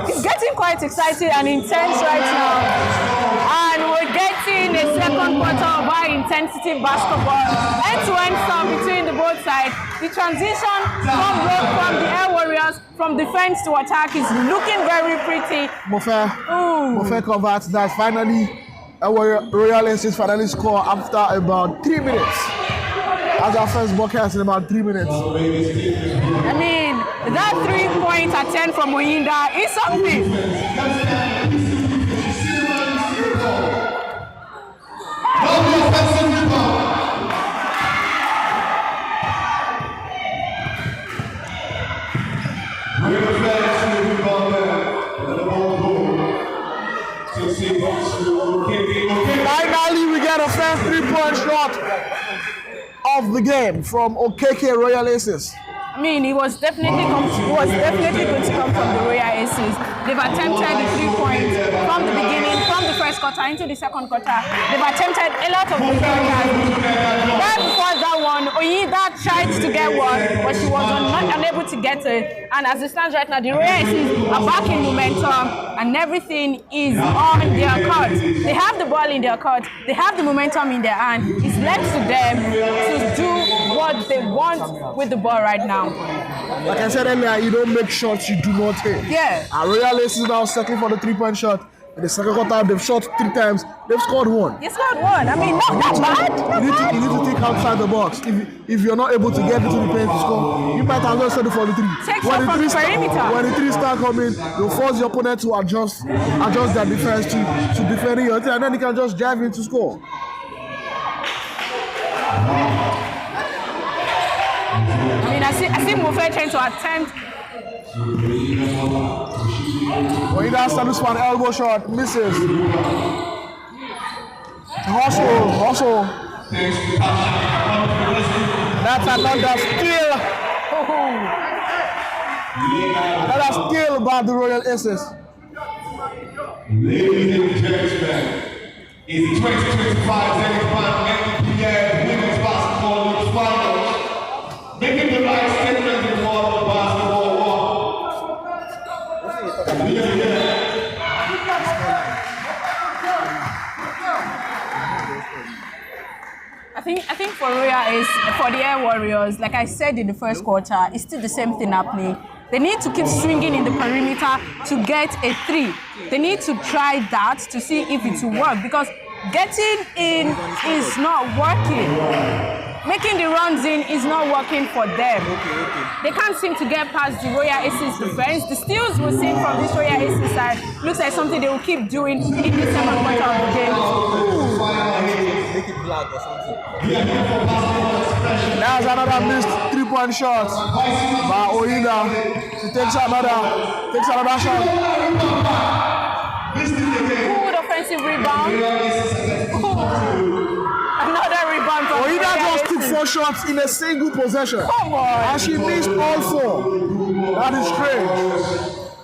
it's getting quite exciting and intense right now. And we're getting a second quarter of high intensity basketball, end-to-end stuff between the both sides. The transition from the Air Warriors from defense to attack is looking very pretty. Mofe converts that. Finally, Royal Aces finally score after about 3 minutes. As our first bucket in about 3 minutes. I mean, that 3-point attempt from Oyinda is something. Finally, we get a first 3-point shot of the game from OKK Royal Aces. I mean, it was definitely going to come from the Royal Aces. They've attempted the 3-point from the beginning, from the first quarter into the second quarter. They've attempted a lot of 3-pointers. Right before that one, Oyinda tried to get one, but she was unable to get it. And as it stands right now, the Royal Aces are back in momentum, and everything is on their court. They have the ball in their court. They have the momentum in their hand. It's left to them to do what they want with the ball right now. Like I said earlier, you don't make shots you do not take. Yeah. Our Royal Aces now settling for the 3-point shot. In the second quarter, they've shot 3 times. They've scored 1. You scored 1. I mean, not that bad. You need to think outside the box. If you're not able to get into the paint to score, you might as well settle for the 3. Take shot from the perimeter. When the 3 start coming, you'll force your opponent to adjust their defense to defending your team, and then you can just drive in to score. I mean, I see Mofe trying to attempt. When he does this one, elbow shot, misses. Hustle. That's another steal. Another steal by the Royal Aces. Ladies and gentlemen, it's 2025 Zenith NBBF Women's Basketball League Finals. Making the right statement before the basketball war. I think for the Air Warriors, like I said in the first quarter, it's still the same thing happening. They need to keep swinging in the perimeter to get a 3. They need to try that to see if it will work, because getting in is not working. making the runs in is not working for them. They can't seem to get past the Royal Aces defense. The steals we're seeing from this Royal Aces side looks like something they will keep doing in the second quarter of the game. Make it black or something. There's another missed 3-point shot by Oida. She takes another shot. Good offensive rebound. Another rebound from Oida Royal just Aces. took 4 shots in a single possession. Come on. And she missed all 4. That is strange.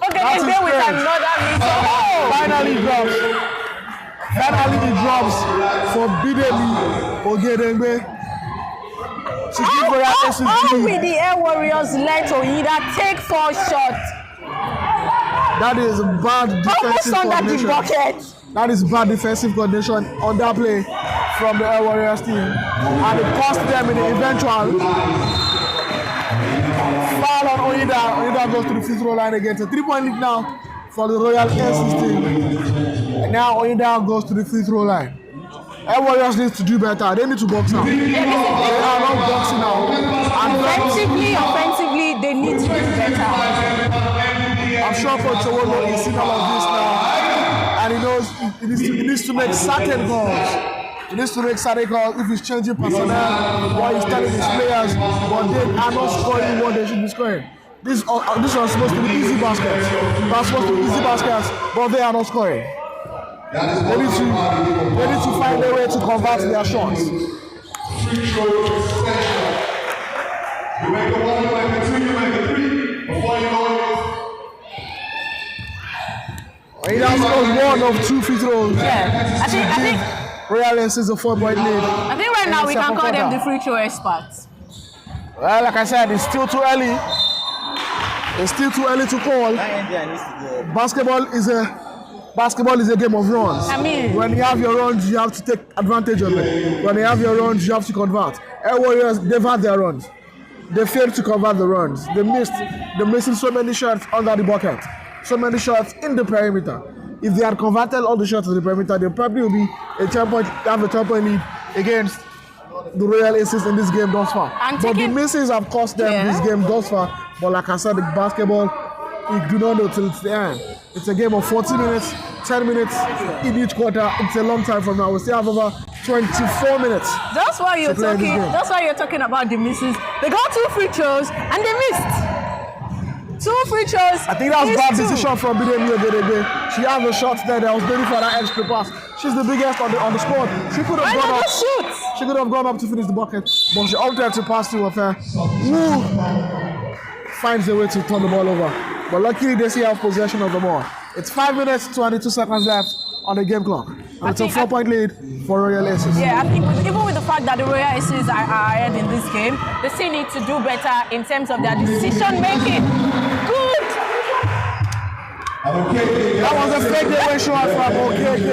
Okay, That they is go with strange. another miss. Oh! Finally it drops for Bidemi Ogedengbe. She gives Royal Aces How lead. will the Air Warriors let Oida take 4 shots? That is bad Almost defensive under the coordination. bucket. That is bad defensive coordination on that play from the Air Warriors team. And it cost them in the eventual foul on Oida. Oida goes to the free throw line again. It's a 3-point lead now for the Royal Aces team. And now Oida goes to the free throw line. Air Warriors need to do better. They need to box now. They are not boxing now. Offensively, they need to do better. I'm sure Coach Owolo is seeing all of this now, and he knows he needs to make certain calls. He needs to make certain calls if he's changing personnel, what he's telling his players, but they are not scoring what they should be scoring. This was supposed to be easy baskets. That's supposed to be easy baskets, but they are not scoring. They need to find a way to convert their shots. You make the 1, you make the 2, you make the 3. Before you know it, He has one of 2 free throws. Yeah, I think Royal Aces a 4-point lead. I think right now we can call them the free throw experts. Well, like I said, it's still too early. It's still too early to call. Basketball is a game of runs. I mean, when you have your runs, you have to take advantage of it. When you have your runs, you have to convert. Air Warriors, they've had their runs. They failed to convert the runs. They're missing so many shots under the bucket. So many shots in the perimeter. If they had converted all the shots in the perimeter, they probably will be have a 10-point lead against the Royal Aces in this game thus far. But the misses have cost them this game thus far. But like I said, the basketball, you do not know till it's the end. It's a game of 40 minutes, 10 minutes in each quarter. It's a long time from now. We still have over 24 minutes. That's why you're talking about the misses. They got 2 free throws and they missed. 2 free throws. I think that was bad decision from Bidemi Ogedengbe. She had the shots there. That was waiting for that extra pass. She's the biggest on the squad. She could have gone up. She could have gone up to finish the bucket, but she opted to pass to her. Who finds a way to turn the ball over. But luckily, they still have possession of the ball. It's 5 minutes, 22 seconds left on the game clock. And it's a 4-point lead for Royal Aces. Yeah, I think even with the fact that the Royal Aces are ahead in this game, they still need to do better in terms of their decision making. Good! That was a fake away shot from Okeke.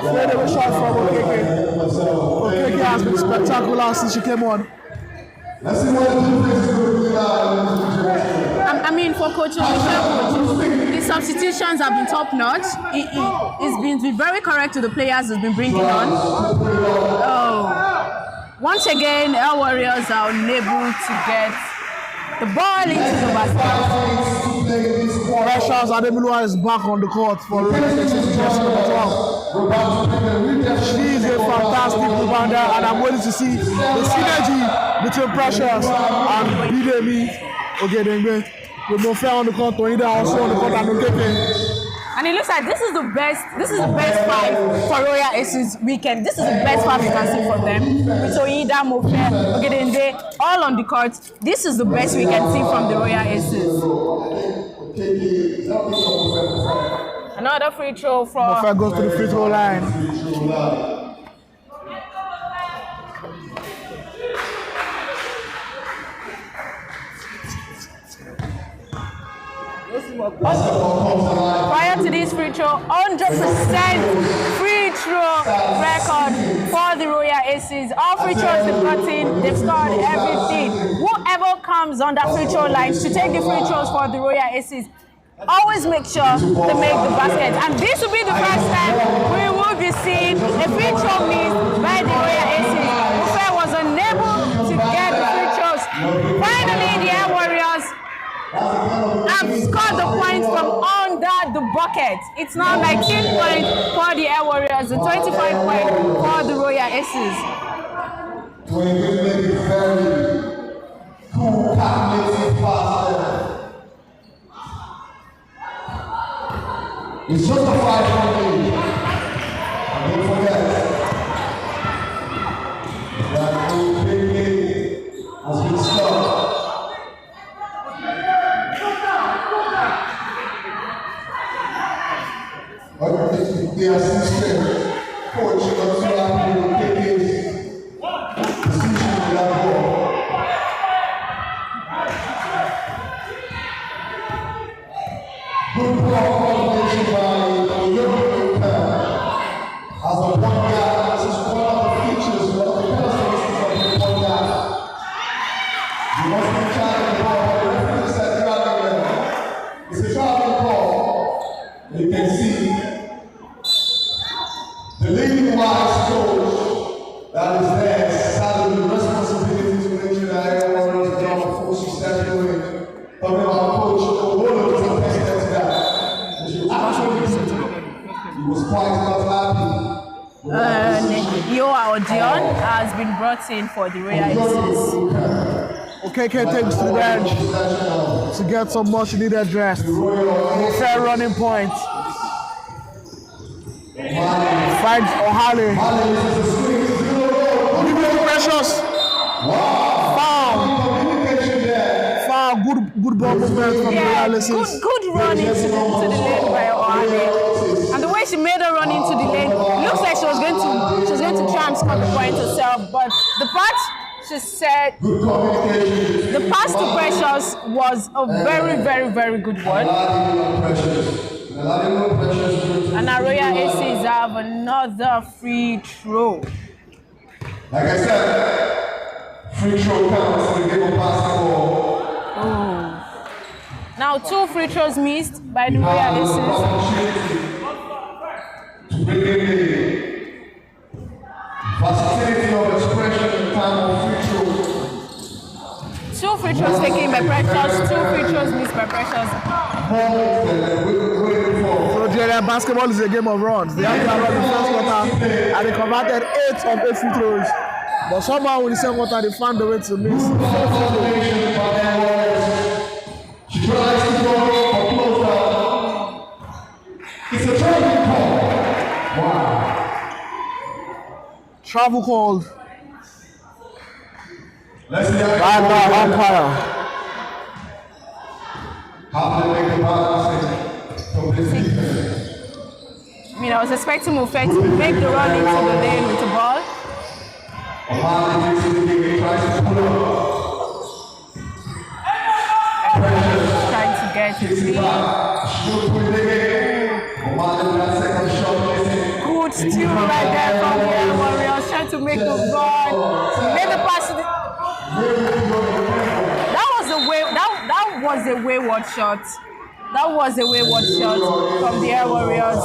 Fake away shot from Okeke. Okeke has been spectacular since she came on. I mean, for Coach Omisha, the substitutions have been top notch. It's been very correct to the players he's been bringing on. Once again, our Warriors are unable to get the ball into the basket. Precious Ademilua is back on the court for Royal Aces. She is a fantastic rebounder, and I'm waiting to see the synergy between Precious and Bidemi Ogedengbe. With Mofe on the court, Toida also on the court, and Okeke. And it looks like this is the best 5 for Royal Aces weekend. This is the best 5 you can see from them. With Oida, Mofe, Ogedengbe, all on the court. This is the best we can see from the Royal Aces. Another free throw from Mofe goes to the free throw line. Prior to this free throw, 100% free throw record for the Royal Aces. All free throws they've gotten, they've scored everything. Whoever comes on that free throw line to take the free throws for the Royal Aces, always make sure they make the basket. And this will be the first time we will be seeing a free throw missed by the Royal Aces. Ufe was unable scored the point from under the bucket. It's now 19 points for the Air Warriors and 25 points for the Royal Aces. To make it very cool, calculated pass there. It's just a 5-point lead. And don't forget that the big game has been stopped. The assistant coach not so happy to take his decision with that ball. Good ball coordination by the European pair. As a point guard, this is one of the features, one of the characteristics of the point guard. You must be charging the ball, but the referee said traveling there. It's a traveling ball. You can see the leading wise coach that is there saddled with responsibility to make sure that everyone is done before she steps away. Talking about coach, the whole of us attested to that. He was quite not happy. Yoa Odion has been brought in for the Royal Aces. OKK takes to the bench to get some much needed rest. Fair running point. Finds O'Halley. Precious. Foul. Good ball movement from the Royal Aces. Good run into the lane by O'Halley. And the way she made her run into the lane, looks like she was going to try and score the point herself. But the part she said, the pass to Precious was a very good one. And our Royal Aces have another free throw. Like I said, free throw counts in the game of basketball. Oh. Now 2 free throws missed by the Royal Aces. To bring in the versatility of expression in time of free throws. 2 free throws taken by Precious, 2 free throws missed by Precious. So Nigeria basketball is a game of runs. They have to run the first quarter and they converted 8 of 8 free throws. But somehow in the second quarter they found a way to miss. She tries to go for closer. It's a travel call. Wow. Travel called. Let's see Right now, umpire. how to make the balance from this defense. I mean, I was expecting Mufet to make the run into the lane with the ball. O'Halley takes it again, he tries to pull up. Trying to get it. Good steal right there from the Air Warriors, trying to make the run. Made the pass to the... That was a wayward shot. That was a wayward shot from the Air Warriors.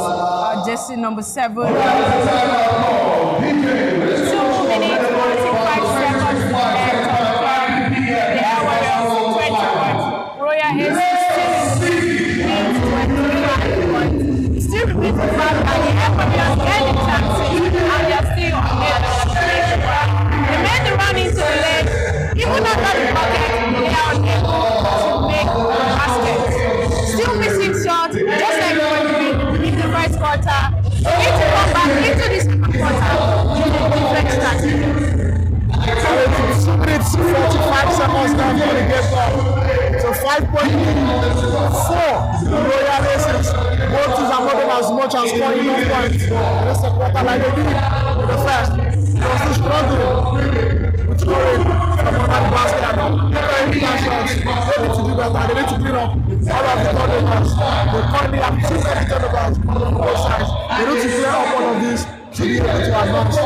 Jersey number 7. 2 minutes, 45 seconds left from the Air Warriors. 20 points. Royal Aces still in the lead, 25 points. Still remains the fact that the Air Warriors get the chances and they are still unable to make the run. They made the run into the lane. Even after the bucket, they are unable to make the basket. Still missing shots, just like in the first quarter. They need to come back into the second quarter with a different strategy. 2 minutes, 45 seconds now for the game ball. So 5-point lead for the Royal Aces. Both teams are not as much as scoring enough points in the second quarter like they did in the first. They were still struggling with scoring from under the basket. They need to do better. They need to clean up all of the turnovers. They currently have 2 many turnovers on both sides. They need to clear up all of this to be able to advance.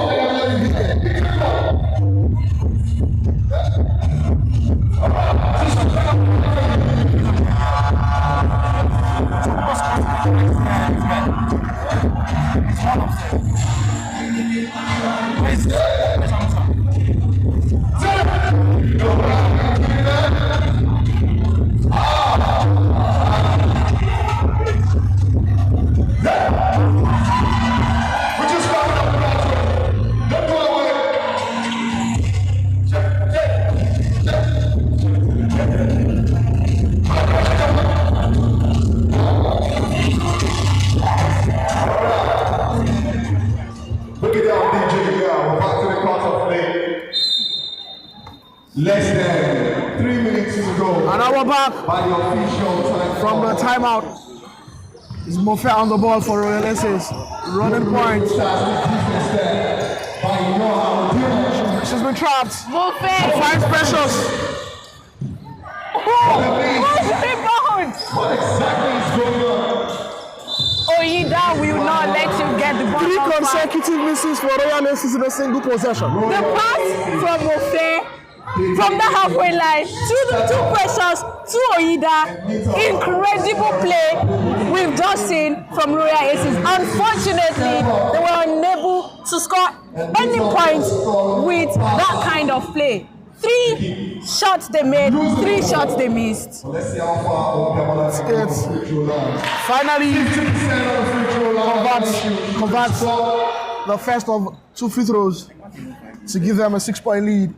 Less than 3 minutes to go. And now we're back By the official time from the timeout. It's Mofe on the ball for Royal Aces. Running point. She's been trapped. Mofe! Finds Precious. Rebound! What exactly is going on? Oyida will not let you get the ball. 3 consecutive misses for Royal Aces in a single possession. The pass from Mofe from the halfway line two Precious to Oyida. Incredible play we've just seen from Royal Aces. Unfortunately, they were unable to score any points with that kind of play. 3 shots they made, 3 shots they missed. Let's see how far Obiamola can go It's- on the free throw line. Finally, 50% on the free throw line. converts the first of 2 free throws to give them a 6-point lead.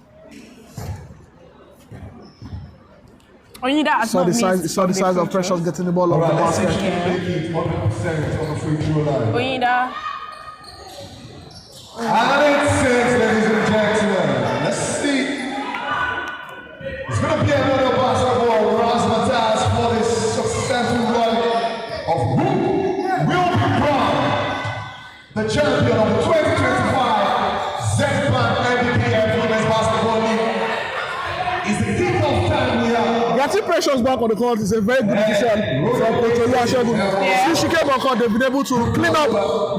Oyida has Saw not the size, missed saw the from size free of Precious throws. getting the ball off the Let's see if basket. she can make it 100% on the free throw line. Oyida. And it's 6, ladies and gentlemen. Let's see. It's going to be another basketball razzmatazz for this successful run of who will be crowned the champion of the 2025 Zenith NBBF Women's Basketball League. It's the kickoff time we have. Getting Precious back on the court is a very good decision from Coach Oyashegun. Since she came on court, they've been able to clean up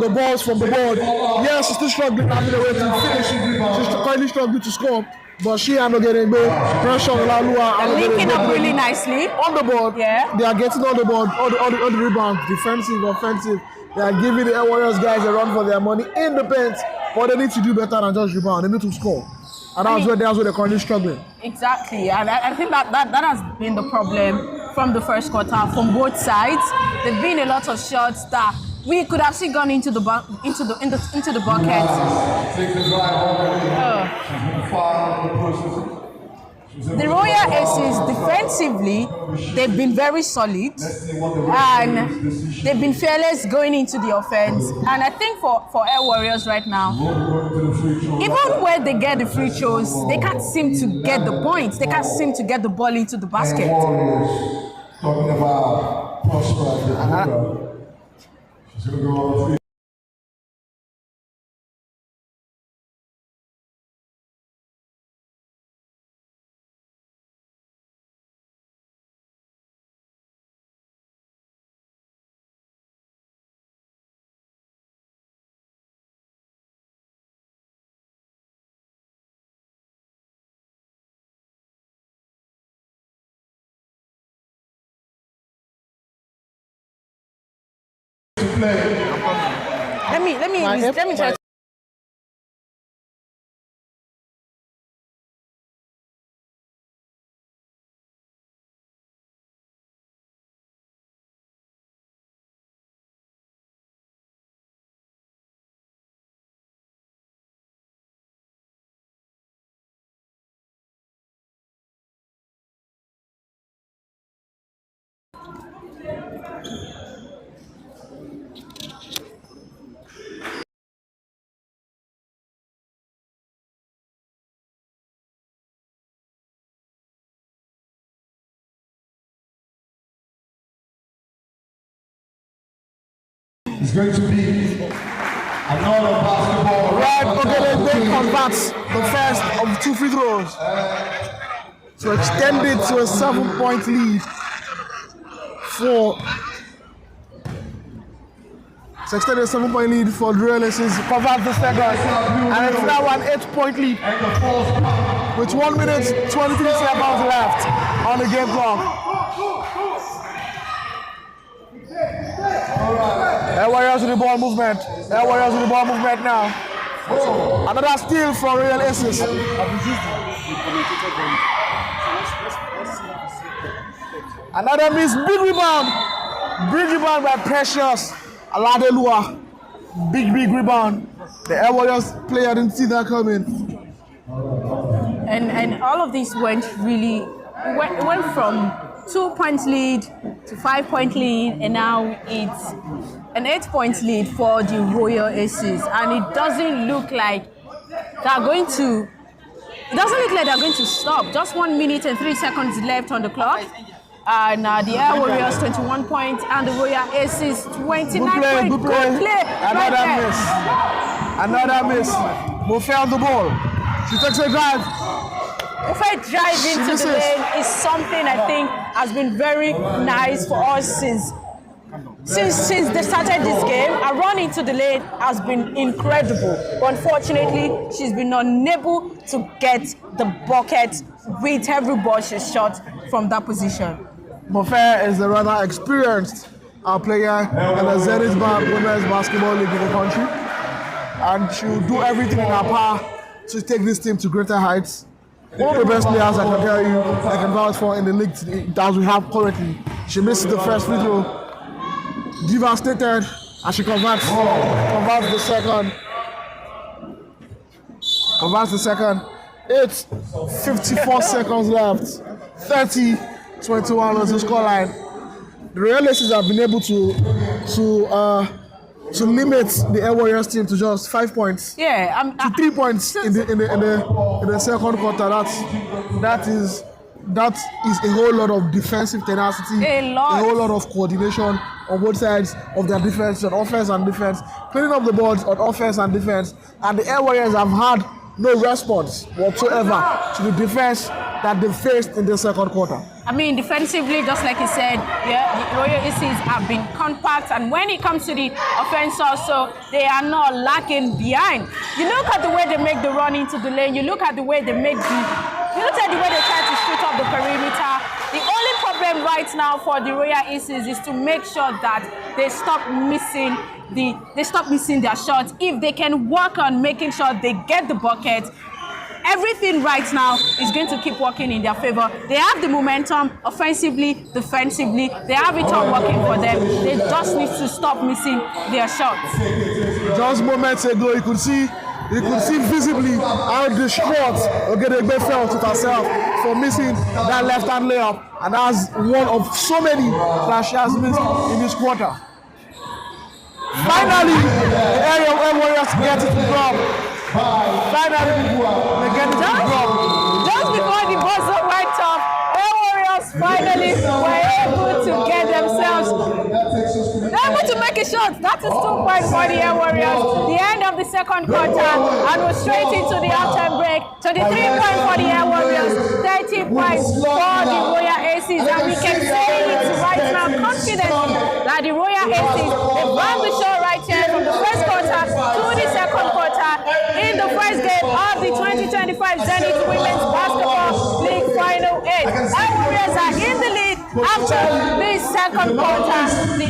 the balls from the board. Yes, she's still struggling having a way to finish. She's currently struggling to score, but she and getting Precious, Lalua, and Linking up really nicely. on the board. Yeah. They are getting on the board, all the rebounds, defensive, offensive. They are giving the Air Warriors guys a run for their money in the paint, but they need to do better than just rebound. They need to score. And that's where they're currently struggling. Exactly, and I think that has been the problem from the first quarter from both sides. There've been a lot of shots that we could have still gone into the bucket. Take the drive already. She's been fired on the process. The Royal Aces defensively, they've been very solid and they've been fearless going into the offense. And I think for Air Warriors right now, even when they get the free throws, they can't seem to get the points. They can't seem to get the ball into the basket. Talking about Prosper, the she's going to go on the free. Let me try. It's going to be another basketball. Right, they converts the first of 2 free throws to extend it to a 7-point lead for. To extend a 7-point lead for Royal Aces, convert the second, and it's now an 8-point lead with 1 minute 23 seconds left on the game clock. Air Warriors with the ball movement. Air Warriors with the ball movement now. Another steal from Royal Aces. Another miss. Big rebound. Big rebound by Precious Aladelua. Big rebound. The Air Warriors player didn't see that coming. And all of this went went from 2-point lead to 5-point lead, and now it's an 8-point lead for the Royal Aces, and it doesn't look like they're going to It doesn't look like they're going to stop. Just 1 minute and 3 seconds left on the clock. And the Air Warriors 21 points and the Royal Aces 29 points. Good play. Another miss. Mofe on the ball. She takes a drive. Mofe drive into the lane is something I think has been very nice for us since they started this game. A run into the lane has been incredible. But unfortunately, she's been unable to get the bucket with every ball she's shot from that position. Mofe is a rather experienced player in the Zenith Women's Basketball League in the country. And she'll do everything in her power to take this team to greater heights. One of the best players I can tell you, I can vouch for in the league that we have currently. She missed the first free throw, devastated, and she converts the second. Converts the second. 54 seconds left. 30-21 was the scoreline. The Royal Aces have been able to limit the Air Warriors team to just 5 points. Yeah, to 3 points in the second quarter. That is a whole lot of defensive tenacity, a whole lot of coordination on both sides of their defense, on offense and defense, cleaning up the boards on offense and defense. And the Air Warriors have had no response whatsoever to the defense that they faced in the second quarter. I mean, defensively, just like you said, yeah, the Royal Aces have been compact, and when it comes to the offense also, they are not lacking behind. You look at the way they make the run into the lane, you look at the way they make you look at the way they try to shoot up the perimeter. The only problem right now for the Royal Aces is to make sure that they stop missing their shots. If they can work on making sure they get the bucket, everything right now is going to keep working in their favor. They have the momentum offensively, defensively. They have it all working for them. They just need to stop missing their shots. Just moments ago, you could see visibly how distraught Ogedegbe felt with herself for missing that left-hand layup. And that's one of so many that she has missed in this quarter. Finally, the Air Warriors get it to drop. Finally, they get it to drop. Just before the buzzer went off, Air Warriors finally were able to get themselves. They're able to make a shot. That is 2 points for the Air Warriors. The end of the second quarter, and we're straight into the halftime break. 23 points for the Air Warriors, 30 points for the Royal Aces, and we can say it right now confidently that the Royal Aces, they ran the show right here from the first quarter to the second quarter in the first game of the 2025 Zenith Women's Basketball League Final 8. Air Warriors are in the lead after the second quarter. The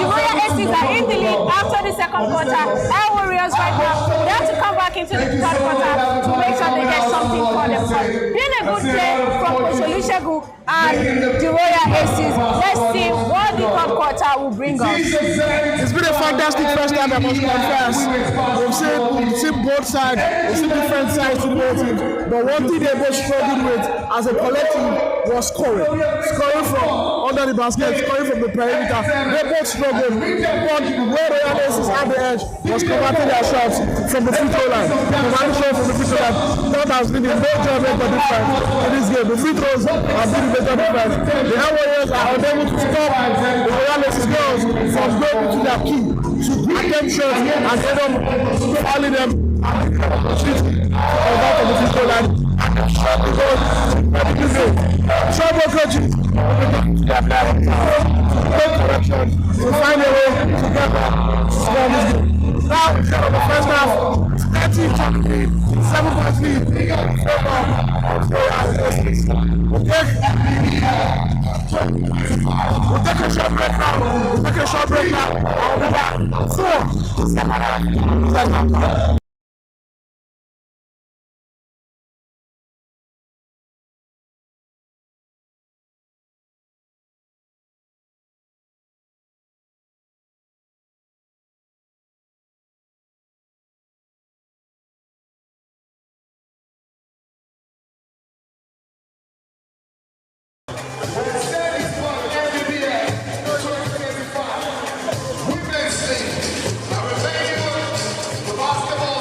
Royal Aces are in the lead after the second quarter. Air Warriors right now, they have to come back into the third quarter to make sure they get something for themselves. Been a good play from Olusegun and the Royal Aces. Let's see what the third quarter will bring us. It's been a fantastic first time, I must confess. We've seen both sides, we've seen different sides to the whole team. But one thing they both struggled with as a collective was scoring. Scoring from under the basket, scoring from the perimeter. They both struggled. But where the Royal Aces had the edge was converting their shots from the free throw line. Converting shots from the free throw line. That has been a major difference in this game. The free throws have been a major difference. The Air Warriors are unable to stop the Royal Aces girls from going to their key to attempt shots and end up fouling them out of the free throw line. Trouble coaches take correction to find a way to get to score this game. Now, in the first half, 30 lead, 7 points lead in favor of the Royal Aces. We'll take a short break now. I'll be back. 4. NBBF Women's League. Now, remaining the basketball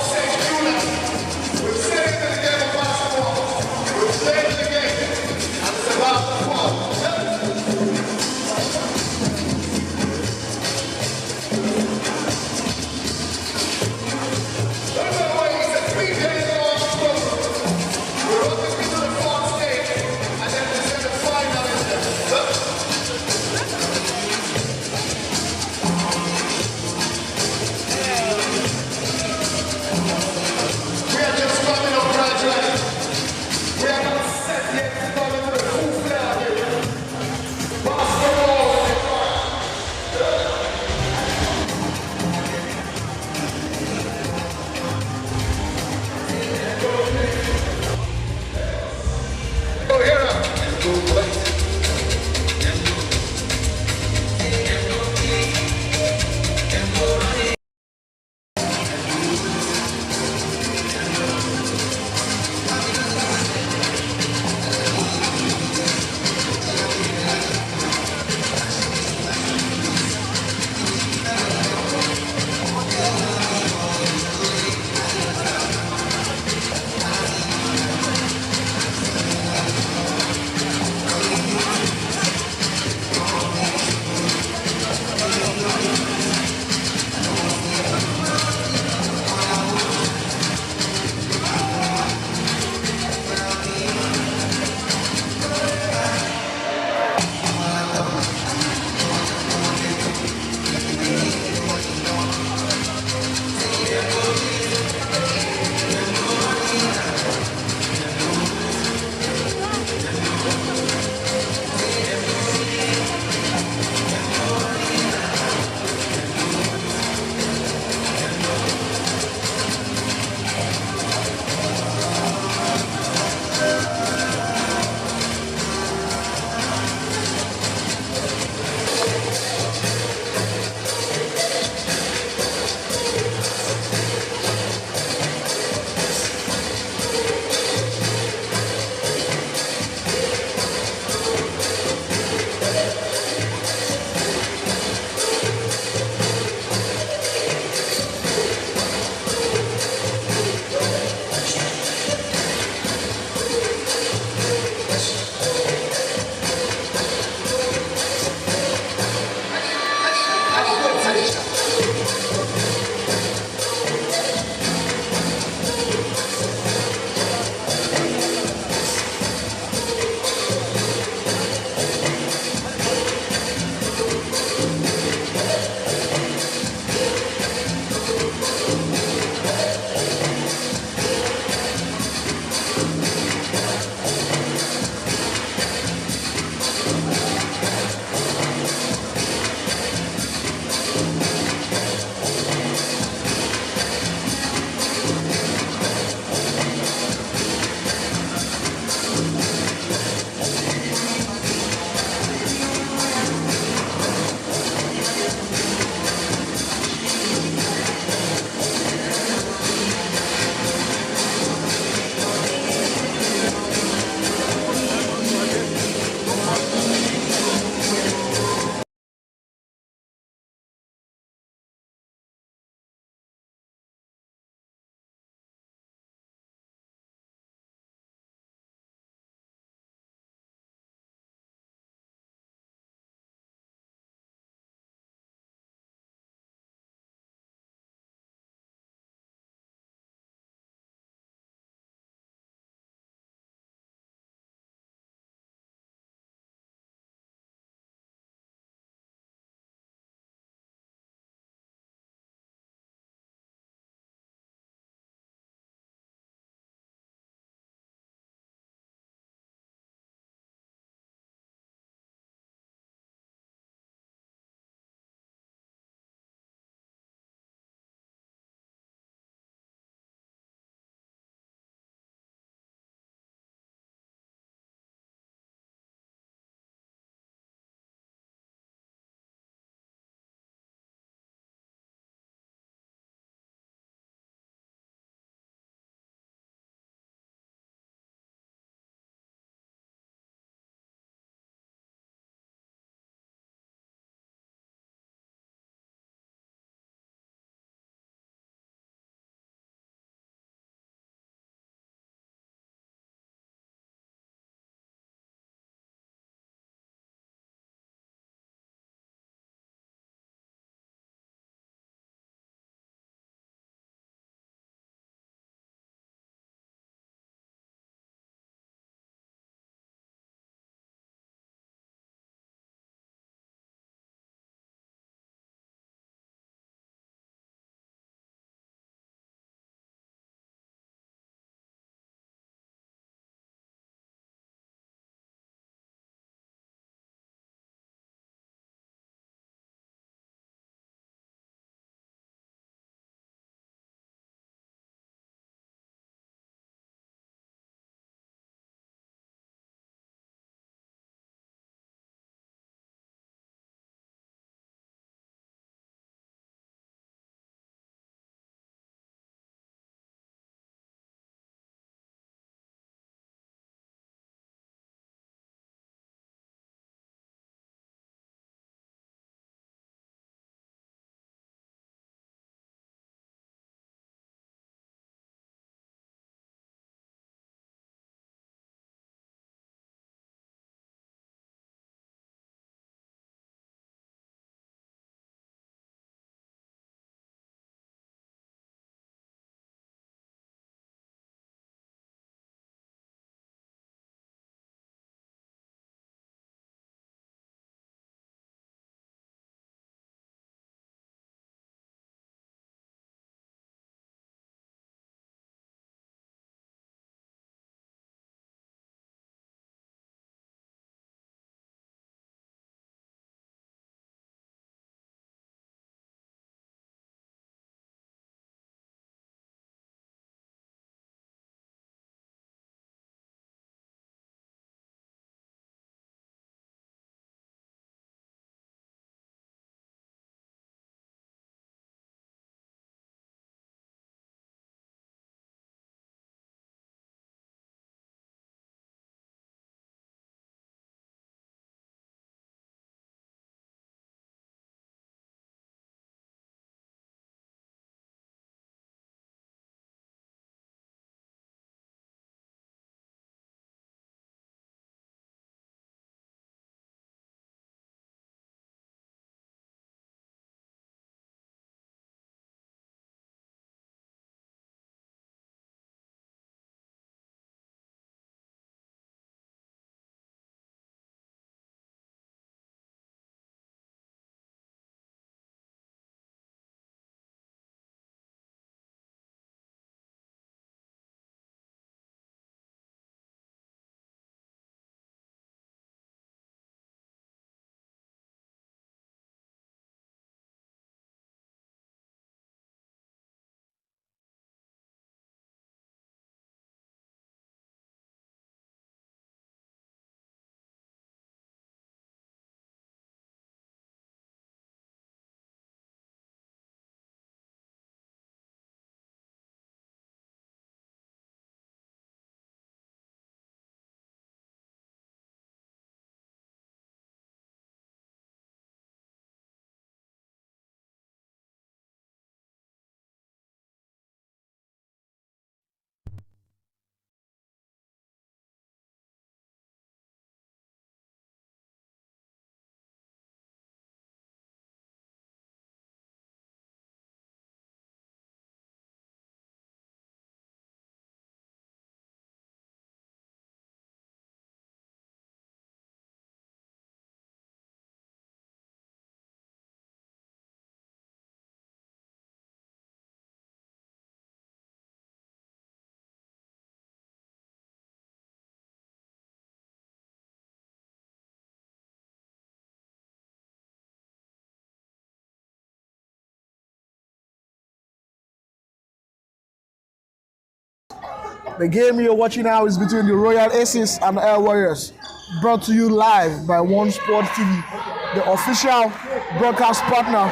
The game you're watching now is between the Royal Aces and the Air Warriors. Brought to you live by One Sport TV, the official broadcast partner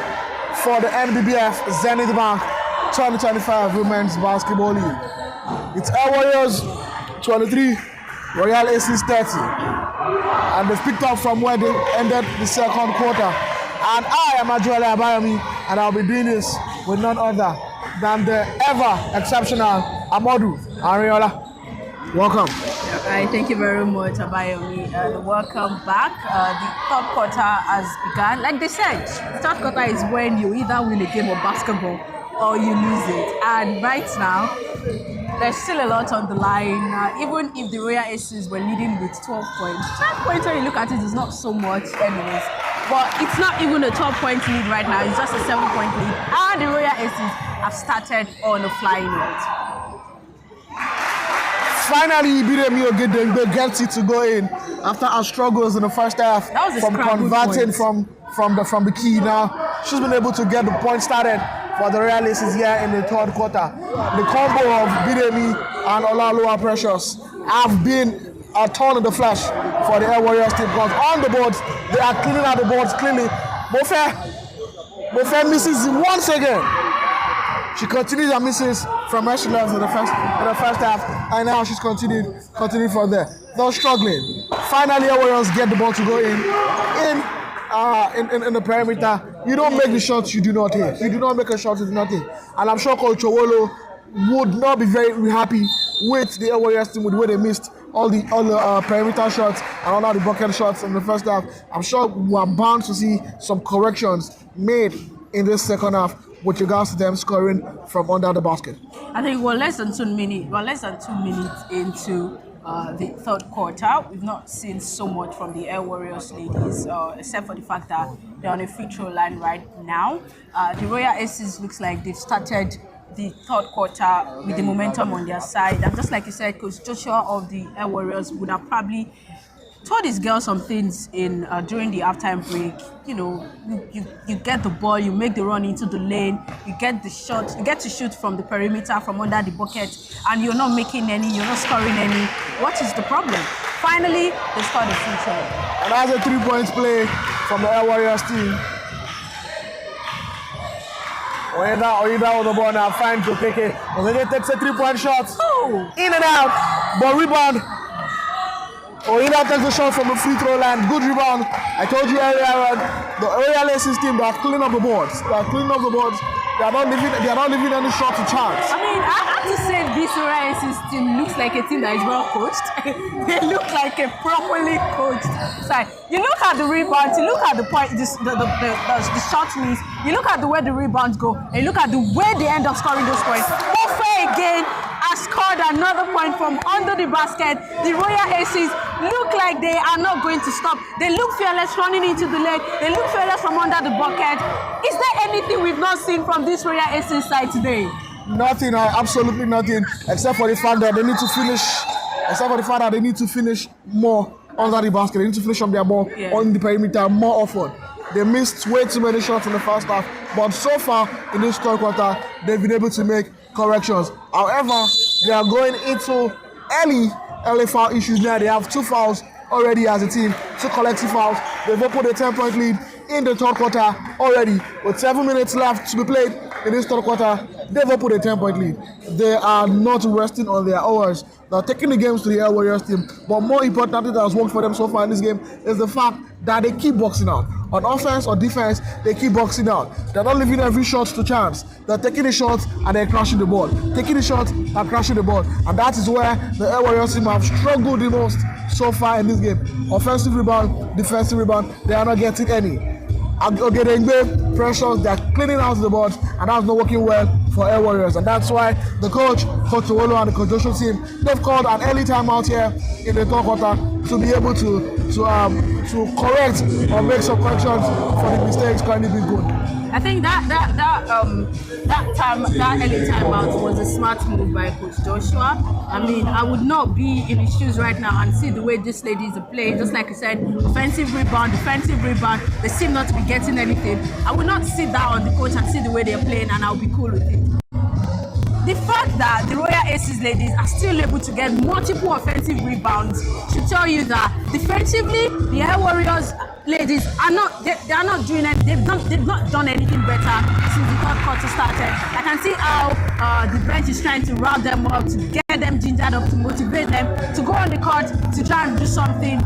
for the NBBF Zenith Bank 2025 Women's Basketball League. It's Air Warriors 23, Royal Aces 30. And they've picked up from where they ended the second quarter. And I am Ajoele Abayomi, and I'll be doing this with none other than the ever exceptional Amadou Ariola. Welcome. Thank you very much, Abayomi, and welcome back. The third quarter has begun. Like they said, the third quarter is when you either win a game of basketball or you lose it. And right now, there's still a lot on the line. Even if the Royal Aces were leading with 12 points, 12 points when you look at it is not so much anyways. But it's not even a 12-point lead right now. It's just a 7-point lead. And the Royal Aces have started on a flying note. Finally, Bidemi Ogedengbe gets it to go in after our struggles in the first half from converting from the key. Now she's been able to get the point started for the Royal Aces here in the third quarter. The combo of Bidemi and Olaloa Precious have been a thorn in the flesh for the Air Warriors team because on the boards they are cleaning out the boards cleanly. Bofe misses once again. She continues her misses from where she left in the first half, and now she's continued from there. They're struggling. Finally, Air Warriors get the ball to go in the perimeter. You don't make the shots you do not hit. You do not make a shot you do not hit. And I'm sure Coach Chowolo would not be very happy with the Air Warriors team with the way they missed all the perimeter shots and all the bucket shots in the first half. I'm sure we are bound to see some corrections made in this second half with regards to them scoring from under the basket. I think we're less than 2 minutes into the third quarter. We've not seen so much from the Air Warriors ladies, except for the fact that they're on a free throw line right now. The Royal Aces looks like they've started the third quarter with the momentum on their side. And just like you said, Coach Joshua of the Air Warriors would have probably told his girls some things in during the halftime break. You know, you get the ball, you make the run into the lane, you get the shot, you get to shoot from the perimeter, from under the bucket, and you're not making any, you're not scoring any. What is the problem? Finally, they scored a free throw. And that's a 3-point play from the Air Warriors team. Oida with the ball now, fine to take it. Ozege takes a 3-point shot. Oh. In and out, but rebound. Oida takes a shot from the free throw line. Good rebound. I told you earlier, the Royal Aces team, they are cleaning up the boards. They are cleaning up the boards. They are not leaving any shot to chance. I mean, I have to say this Royal Aces team looks like a team that is well coached. They look like a properly coached side. You look at the rebounds, you look at the point, the shot miss, you look at the way the rebounds go, and you look at the way they end up scoring those points. Bofe again has scored another point from under the basket. The Royal Aces look like they are not going to stop. They look fearless running into the lane. They look fearless from under the bucket. Is there anything we've not seen from this Royal Aces side today? Nothing, absolutely nothing, except for the fact that they need to finish. Except for the fact that they need to finish more under the basket. They need to finish on their ball on the perimeter more often. They missed way too many shots in the first half, but so far in this third quarter, they've been able to make corrections. However, they are going into early foul issues now. They have 2 fouls already as a team, 2 collective fouls. They've opened a 10-point lead in the third quarter already. With 7 minutes left to be played in this third quarter, they've opened a 10-point lead. They are not resting on their hours. They're taking the games to the Air Warriors team. But more importantly, that has worked for them so far in this game is the fact that they keep boxing out. On offense or defense, they keep boxing out. They're not leaving every shot to chance. They're taking the shots and they're crashing the ball. Taking the shots and crashing the ball. And that is where the Air Warriors team have struggled the most so far in this game. Offensive rebound, defensive rebound, they are not getting any. Ogedengbe, Precious, they're cleaning out the boards, and that's not working well for Air Warriors. And that's why the Coach Owolo and the Coach Joshua team, they've called an early timeout here in the third quarter to be able to correct or make some corrections for the mistakes currently being good. I think that early timeout was a smart move by Coach Joshua. I mean, I would not be in his shoes right now and see the way these ladies are playing. Just like you said, offensive rebound, defensive rebound. They seem not to be getting anything. I would not sit down on the coach and see the way they're playing, and I'll be cool with it. The fact that the Royal Aces ladies are still able to get multiple offensive rebounds should tell you that defensively, the Air Warriors ladies are not they are not doing it. They've not done anything better since the third quarter started. I can see how the bench is trying to round them up, to get them gingered up, to motivate them to go on the court to try and do something.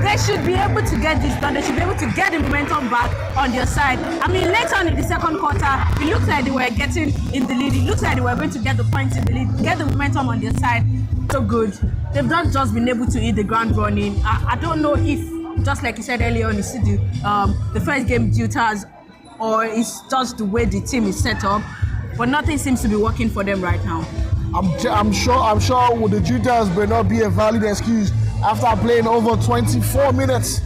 They should be able to get this done. They should be able to get the momentum back on their side. I mean, later on in the second quarter, it looked like they were getting in the lead. It looks like they were going to get the points in the lead, get the momentum on their side. So good. They've not just been able to hit the ground running. I don't know if, just like you said earlier on, it's the first game jitters, or it's just the way the team is set up. But nothing seems to be working for them right now. I'm sure with the jitters may not be a valid excuse after playing over 24 minutes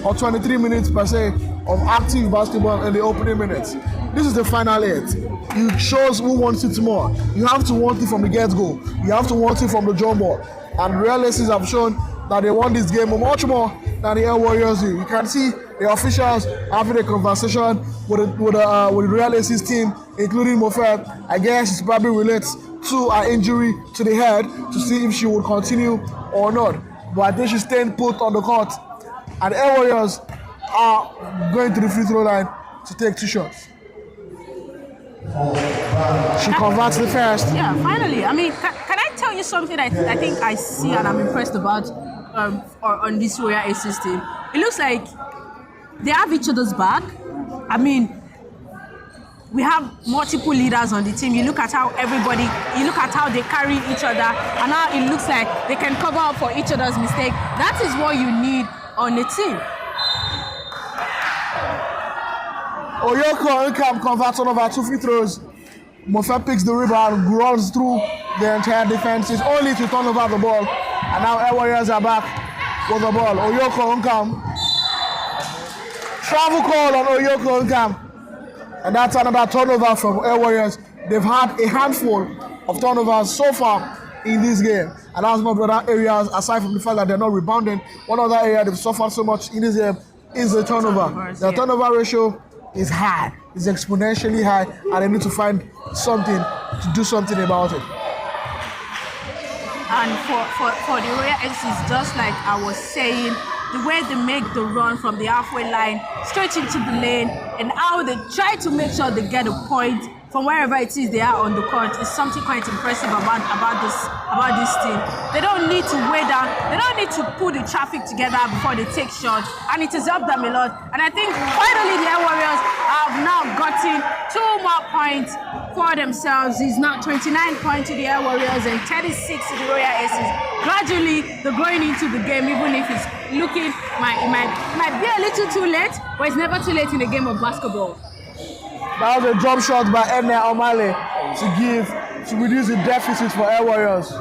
or 23 minutes per se of active basketball in the opening minutes. This is the final 8. It shows who wants it more. You have to want it from the get-go. You have to want it from the jump ball. And Real Aces have shown that they want this game much more than the Air Warriors do. You can see the officials having a conversation with the Real Aces team, including Mofet. I guess it probably relates to an injury to the head to see if she would continue or not. But I think she's staying put on the court. And the Air Warriors are going to the free throw line to take 2 shots. She converts the first. Yeah, finally. I mean, can I tell you something I think I see and I'm impressed about on this Royal Aces team? It looks like they have each other's back. I mean, we have multiple leaders on the team. You look at how they carry each other, and now it looks like they can cover up for each other's mistake. That is what you need on the team. Oyoko Nkam converts one of our 2 free throws. Mofe picks the rebound, runs through the entire defense. It's only to turn over the ball. And now Air Warriors are back with the ball. Oyoko Nkam. Travel call on Oyoko Nkam. And that's another turnover from Air Warriors. They've had a handful of turnovers so far in this game. And that's not other areas, aside from the fact that they're not rebounding. One other area they've suffered so much in this game is the turnover. Their turnover ratio is high. It's exponentially high. And they need to find something to do something about it. And for the Royal Aces, just like I was saying, the way they make the run from the halfway line straight into the lane, and how they try to make sure they get a point from wherever it is they are on the court is something quite impressive about this team. They don't need to weigh down, they don't need to put the traffic together before they take shots, and it has helped them a lot. And I think finally the Air Warriors have now gotten 2 more points for themselves. It's now 29 points to the Air Warriors and 36 to the Royal Aces. Gradually, they're going into the game, even if it's looking, might be a little too late, but it's never too late in a game of basketball. That was a drop shot by Edna O'Malley to reduce the deficit for Air Warriors.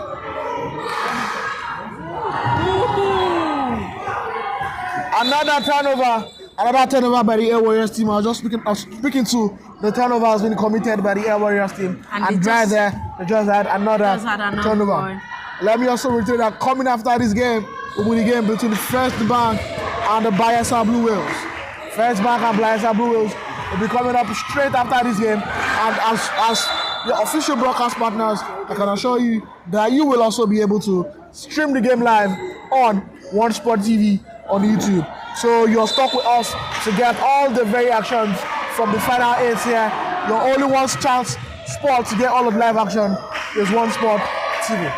Another turnover by the Air Warriors team. I was speaking to the turnover has been committed by the Air Warriors team. And right there, they just had another turnover. Point. Let me also reiterate that coming after this game will be the game between the First Bank and the Bayelsa Blue Whales. First Bank and Bayelsa Blue Whales will be coming up straight after this game. And as the official broadcast partners, I can assure you that you will also be able to stream the game live on One Sport TV on YouTube. So you're stuck with us to get all the very actions from the final 8 here. Your only one chance spot to get all of the live action is One Sport TV.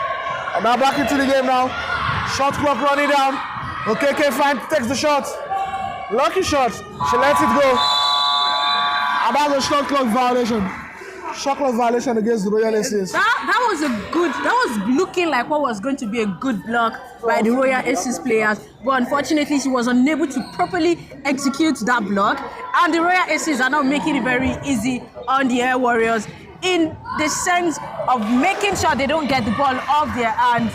And now back into the game now. Shot clock running down. Okay, takes the shot. Lucky shot. She lets it go. And that's a shot clock violation. Shot clock violation against the Royal Aces. That was looking like what was going to be a good block by the Royal Aces players. But unfortunately, she was unable to properly execute that block. And the Royal Aces are now making it very easy on the Air Warriors in the sense of making sure they don't get the ball off their hands.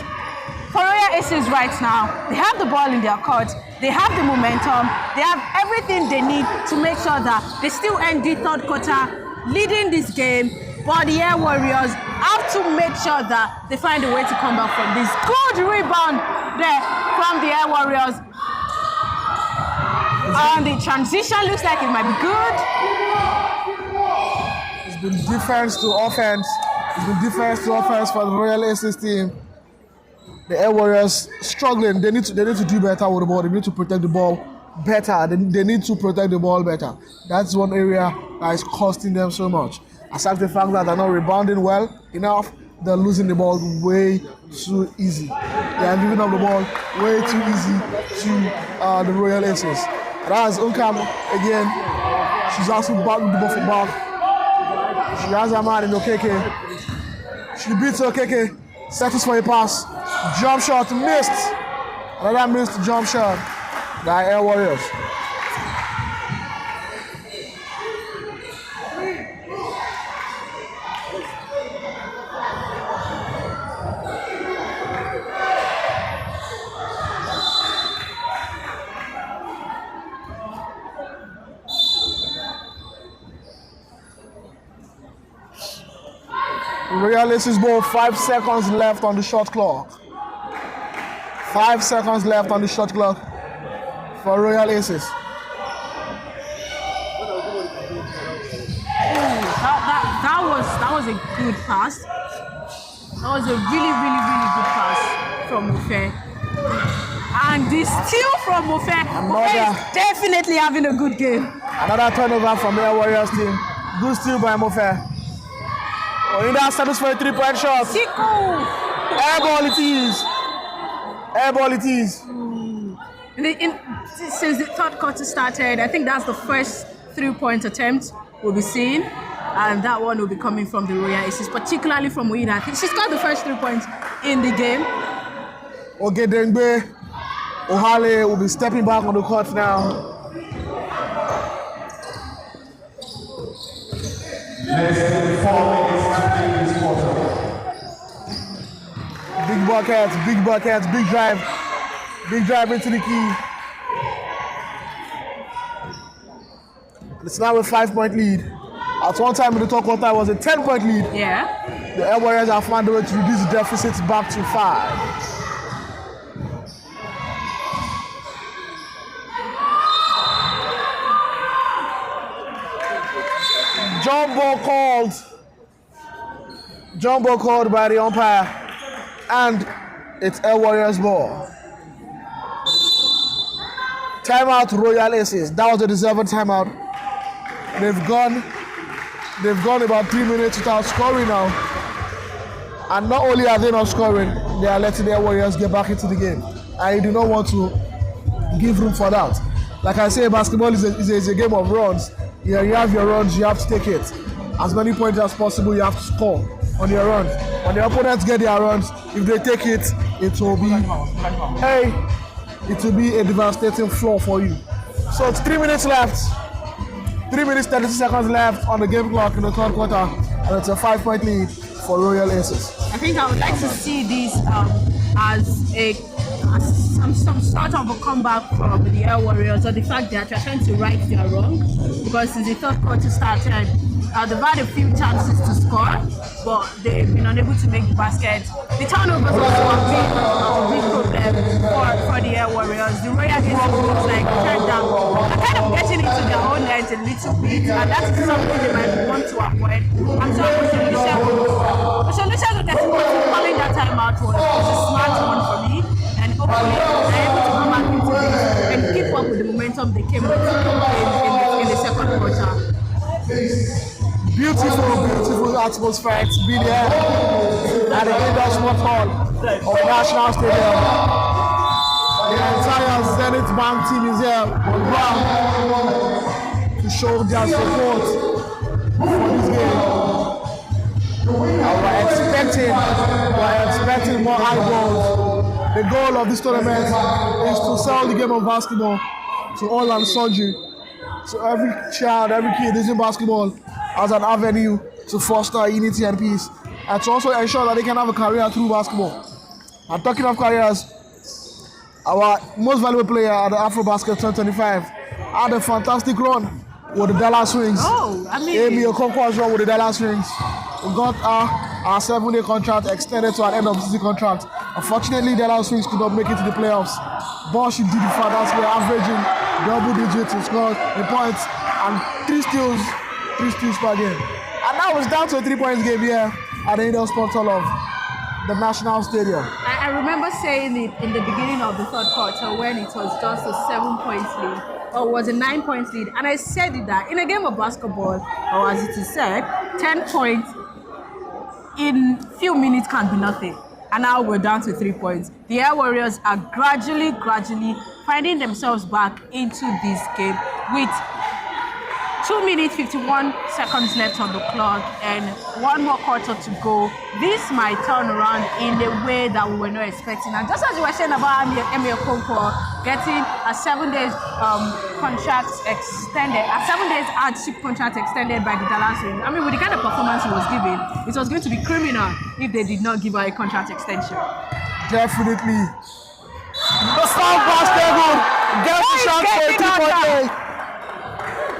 For Royal Aces right now, they have the ball in their court, they have the momentum, they have everything they need to make sure that they still end the third quarter leading this game. But the Air Warriors have to make sure that they find a way to come back from this. Good rebound there from the Air Warriors. And the transition looks like it might be good. It's been defense to offense It's been defense to offense for the Royal Aces team. The Air Warriors struggling. They need to do better with the ball. They need to protect the ball better. They need to protect the ball better. That's one area that is costing them so much. Aside the fact that they're not rebounding well enough, they're losing the ball way too easy. They are giving up the ball way too easy to the Royal Aces. That's Unkam again. She's asking back with the ball for back. She has her man in Okeke. She beats Okeke. Settles for a pass. Jump shot missed. Another missed jump shot by Air Warriors. Royal Aces ball, 5 seconds left on the shot clock. 5 seconds left on the shot clock for Royal Aces. That was a good pass. That was a really good pass from Mofe. And the steal from Mofe. Mofe is definitely having a good game. Another turnover from the Air Warriors team. Good steal by Mofe. Orinda settles for a 3-point shot. Chico! Air ball it is. Air ball it is. Since the third quarter started, I think that's the first 3-point attempt we'll be seeing. And that one will be coming from the Royal Aces, particularly from Oida. I think she scored the first 3 points in the game. Ogedengbe Ohale will be stepping back on the court now. Less than 4 minutes to play this quarter. Big buckets, big drive. Big drive into the key. It's now a 5-point lead. At one time in the third quarter, it was a 10-point lead. Yeah. The Air Warriors have found a way to reduce the deficit back to 5. Jumbo called by the umpire, and it's Air Warriors ball. Timeout Royal Aces. That was a deserved timeout. They've gone about 3 minutes without scoring now. And not only are they not scoring, they are letting the Air Warriors get back into the game. I do not want to give room for that. Like I say, basketball is a game of runs. You have your runs, you have to take it. As many points as possible, you have to score on your runs. When the opponents get their runs, if they take it, it will be a devastating flaw for you. So it's 3 minutes left. 3 minutes, 30 seconds left on the game clock in the third quarter. And it's a 5-point lead for Royal Aces. I think I would like to see this as some sort of a comeback from the Air Warriors, or the fact that they're trying to right their wrong. Because since the third quarter started, they've had a few chances to score, but they've been unable to make the basket. The turnovers also have been a big problem for the Air Warriors. The Royal Aces looks like they're kind of getting into their own heads a little bit, and that's something they might want to avoid. I'm sure Lucia calling that time out was a smart one for me, and hopefully they're able to come back into this and keep up with the momentum they came with in the second quarter. Beautiful atmosphere to be there at the Indoor Sports Hall of National Stadium. The entire Zenith Bank team is here on ground to show their support for this game. We're expecting more eyeballs. The goal of this tournament is to sell the game of basketball to all and sundry. So every child, every kid is in basketball as an avenue to foster unity and peace, and to also ensure that they can have a career through basketball. And talking of careers, our most valuable player at the AfroBasket 2025 had a fantastic run with the Dallas Wings. Amy Okonkwo's run with the Dallas Wings. We got our 7-day contract extended to an end of the season contract. Unfortunately, Dallas Wings could not make it to the playoffs, but she did the fantastic, averaging double digits in scores, in points, and 3 steals per game. And now it's down to a 3-point game here at the Indoor Sports Hall of the National Stadium. I remember saying it in the beginning of the third quarter when it was just a 7-point lead, or was a 9-point lead, and I said it that in a game of basketball, or as it is said, 10 points in few minutes can be nothing. And now we're down to 3 points. The Air Warriors are gradually finding themselves back into this game with 2 minutes 51 seconds left on the clock and one more quarter to go. This might turn around in a way that we were not expecting. And just as you were saying about Emir Okonkwo getting a 7 days contract extended, a 7 days hardship contract extended by the Dallas Wings. I mean, with the kind of performance he was giving, it was going to be criminal if they did not give her a contract extension. Definitely. The South Basketball gets the chance for a 3-point play.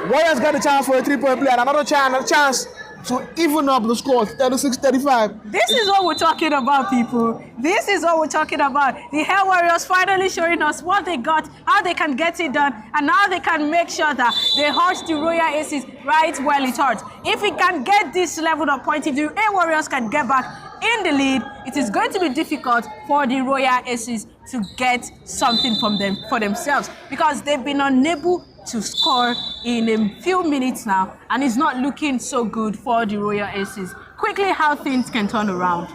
Warriors got a chance for a 3-point play and another chance to even up the score, 36-35. This is what we're talking about, people. This is what we're talking about. The Air Warriors finally showing us what they got, how they can get it done, and how they can make sure that they hurt the Royal Aces right where it hurts. If we can get this level of points, if the Air Warriors can get back in the lead, it is going to be difficult for the Royal Aces to get something from them for themselves, because they've been unable to score in a few minutes now, and it's not looking so good for the Royal Aces. Quickly, how things can turn around.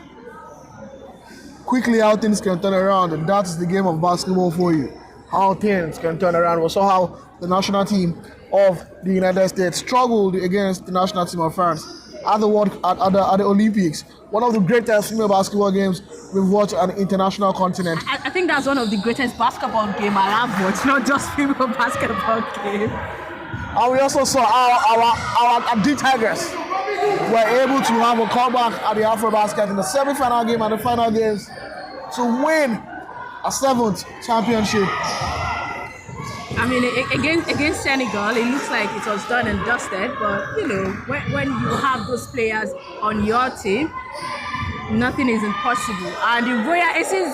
Quickly, how things can turn around, and that's the game of basketball for you. How things can turn around. We saw how the national team of the United States struggled against the national team of France at the Olympics. One of the greatest female basketball games we've watched on the international continent. I think that's one of the greatest basketball games I have watched, not just female basketball game. And we also saw our D Tigers were able to have a comeback at the AfroBasket in the semi-final game and the final games to win a 7th championship. I mean, against Senegal, it looks like it was done and dusted, but you know, when you have those players on your team, nothing is impossible. And the Royal Aces,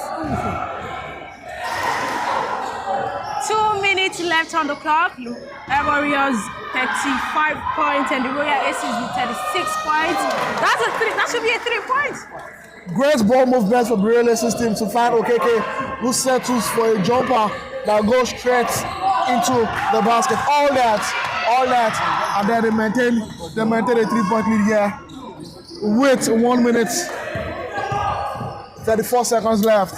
2 minutes left on the clock. Air Warriors 35 points and the Royal Aces with 36 points. That should be a 3 points. Great ball movement for the Royal Aces team to find Okeke, who settles for a jumper that goes straight into the basket. All that, and then they maintain a 3-point lead here with 1 minute 34 seconds left.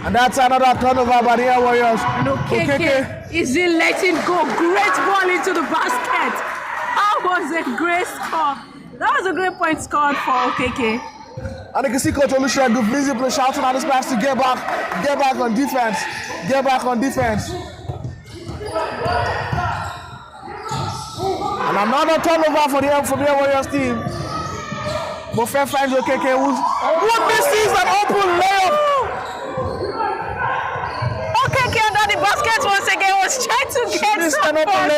And that's another turnover by the Air Warriors. And Okeke is in letting go. Great ball into the basket. That was a great score. That was a great point scored for Okeke. And you can see Coach Olusegun visibly shouting at his players to get back on defense. Get back on defense. And another turnover for the Air Warriors team. Mofe finds Okeke, who misses an open layup. Okeke under the basket once again was trying to get some points.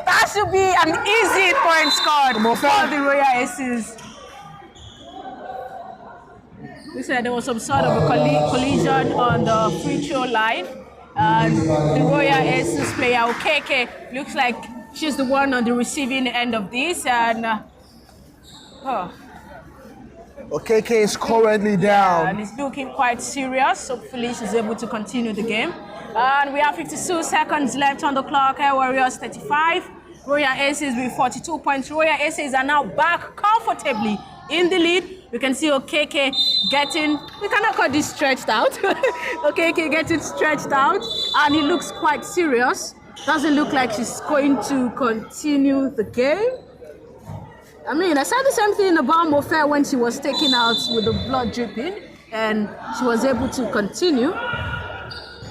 That should be an easy point scored for the Royal Aces. We said there was some sort of a collision on the free throw line. And the Royal Aces player, Okeke, looks like she's the one on the receiving end of this. And Okeke is currently down. and it's looking quite serious. Hopefully she's able to continue the game. And we have 52 seconds left on the clock. Air Warriors 35. Royal Aces with 42 points. Royal Aces are now back comfortably in the lead. We can see Okeke getting, we cannot call this stretched out. Okeke getting stretched out, and he looks quite serious. Doesn't look like she's going to continue the game. I mean, I said the same thing about Mofe when she was taken out with the blood dripping, and she was able to continue.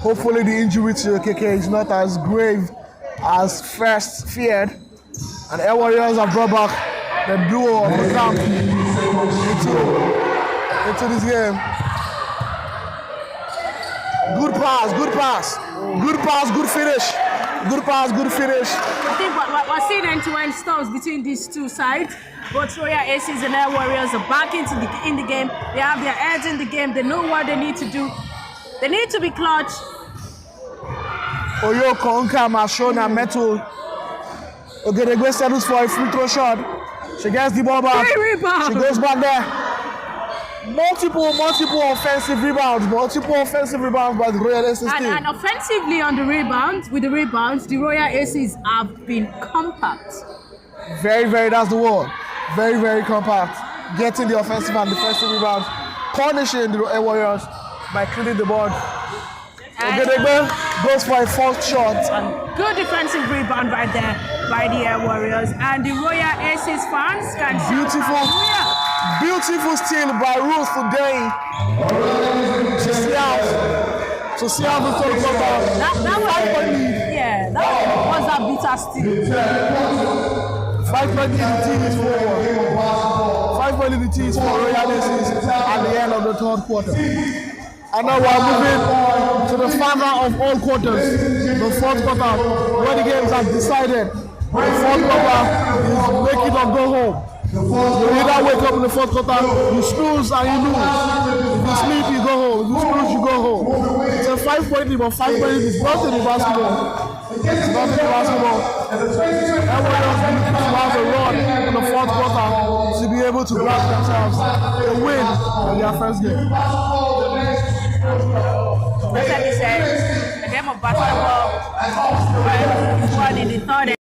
Hopefully the injury to Okeke is not as grave as first feared. And Air Warriors have brought back the duo of the camp into this game. Good pass, good finish. I think we're seeing end-to-end stops between these two sides. Both Royal Aces and Air Warriors are back in the game. They have their heads in the game. They know what they need to do. They need to be clutch. Oyo Konka, Mashona, Metal. Ogedegwe settles for a free throw shot. She gets the ball back. Great rebound. She goes back there. Multiple offensive rebounds. Multiple offensive rebounds by the Royal Aces team. And offensively on the rebounds, the Royal Aces have been compact. Very, that's the word. Very compact. Getting the offensive and defensive rebounds. Punishing the Warriors by clearing the board. Ogedegbe goes for a first shot. And good defensive rebound right there by the Warriors. And the Royal Aces fans can Beautiful steal by Ruth today. To see how the third quarter. That was a bitter steal. 5 point lead, the team is forward. 5 point lead, the team is for Royal Aces at the end of the third quarter. And now we are moving to the father of all quarters, the fourth quarter, where the games are decided. The fourth quarter is make it or go home. You either wake up in the fourth quarter, you snooze and you lose. If you sleep, you go home. If you snooze, you go home. It's a 5 point lead, but 5 point lead is not in the basketball. It's not in the basketball. Everyone else needs to have a run in the fourth quarter to be able to grasp themselves a win in their first game. That's like you said, the game of basketball won in the third.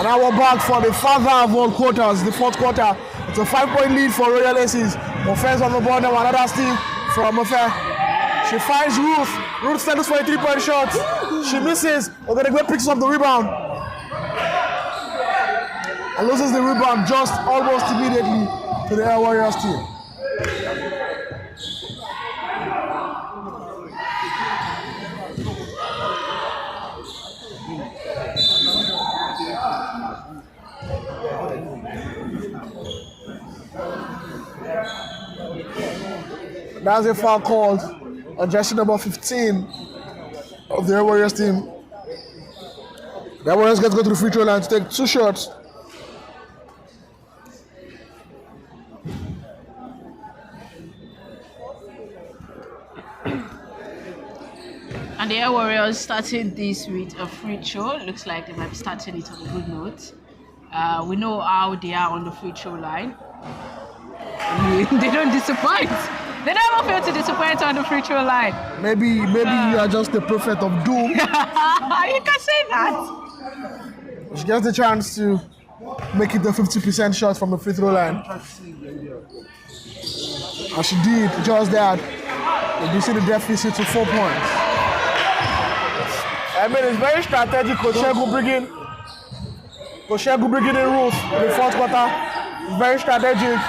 Now we're back for the father of all quarters, the fourth quarter. It's a 5-point lead for Royal Aces. Offense on the board now, another steal from Affair. She finds Ruth. Ruth stands for a 3-point shot. She misses. Ogedegbe picks up the rebound. And loses the rebound just almost immediately to the Air Warriors team. That's a foul called on jersey number 15 of the Air Warriors team. The Air Warriors get to go to the free throw line to take 2 shots. And the Air Warriors starting this with a free throw. Looks like they might be starting it on a good note. We know how they are on the free throw line. They don't disappoint. They never fail to disappoint on the free throw line. Maybe you are just the prophet of doom. You can say that. She gets the chance to make it the 50% shot from the free throw line. And she did just that. You see the deficit to 4 points. I mean, it's very strategic. Koshegu bringing in Ruth in the fourth quarter. Very strategic.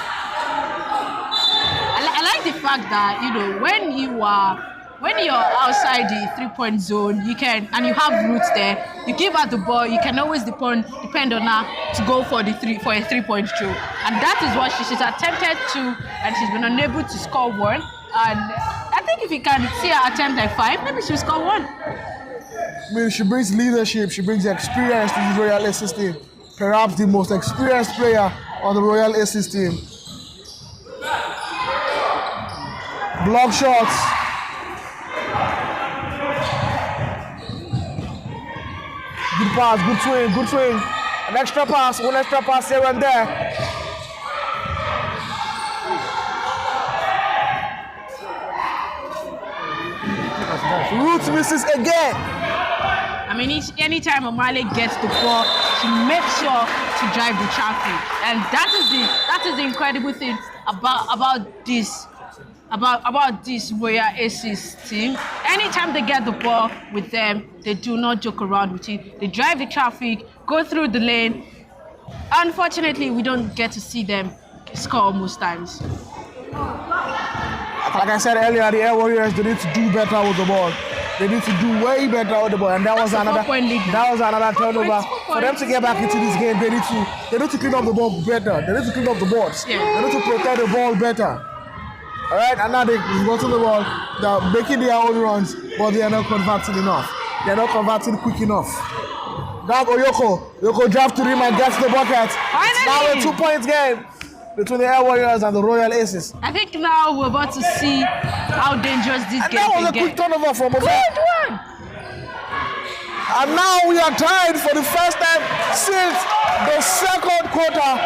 I like the fact that, you know, when you're outside the 3-point zone, you can, and you have Ruth there, you give her the ball, you can always depend on her to go for a 3-point throw. And that is what she's attempted to, and she's been unable to score one. And I think if you can see her attempt like 5, maybe she'll score one. I mean, she brings leadership, she brings experience to the Royal Aces team. Perhaps the most experienced player on the Royal Aces team. Block shots. Good pass, good swing. An extra pass, one extra pass here and there. Ruth misses again. I mean, anytime Omale gets the ball, she makes sure to drive the traffic, and that is the incredible thing about this Royal Aces team. Anytime they get the ball with them, they do not joke around with it. They drive the traffic, go through the lane. Unfortunately, we don't get to see them score most times. Like I said earlier, the Air Warriors, they need to do better with the ball. They need to do way better with the ball, and that was another turnover. For them to get back into this game, they need to clean up the ball better. They need to clean up the boards. Yeah. They need to protect the ball better. All right, and now they go to the ball. They're making their own runs, but they are not converting enough. They are not converting quick enough. Now Yoko drives to rim and gets the bucket. It's now a 2-point game between the Air Warriors and the Royal Aces. I think now we're about to see how dangerous this game That was can a quick get. turnover from Ofe. Good one. And now we are tied for the first time since the second quarter.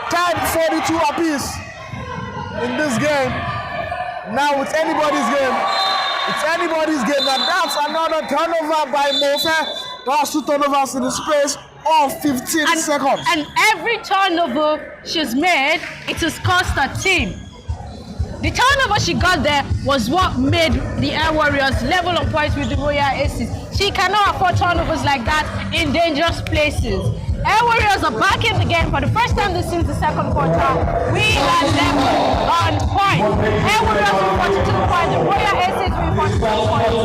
Tied 42 apiece in this game. Now it's anybody's game. It's anybody's game. And that's another turnover by Mofe. That's 2 turnovers in the space of 15 seconds. And every turnover she's made, it has cost her team. The turnover she got there was what made the Air Warriors level on points with the Royal Aces. She cannot afford turnovers like that in dangerous places. Air Warriors are back in the game for the first time since the second quarter. We are level on points. Air Warriors with 42 points, the Royal Aces with 42 points.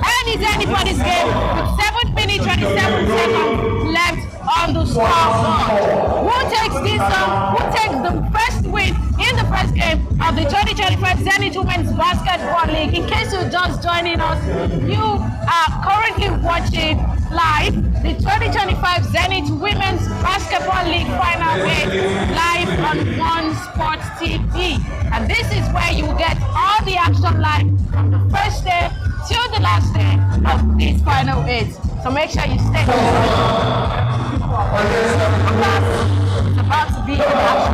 And it's anybody's game with 7 minutes 27 seconds left on the scoreboard. Who takes this Who takes the first win in the first game of the 2025 Zenith Women's Basketball League? In case you're just joining us, you are currently watching live the 2025 Zenith Women's Basketball League Final 8 live on One Sports TV. And this is where you will get all the action live from the first day till the last day of this Final 8. So make sure you stay. It's about to be in action.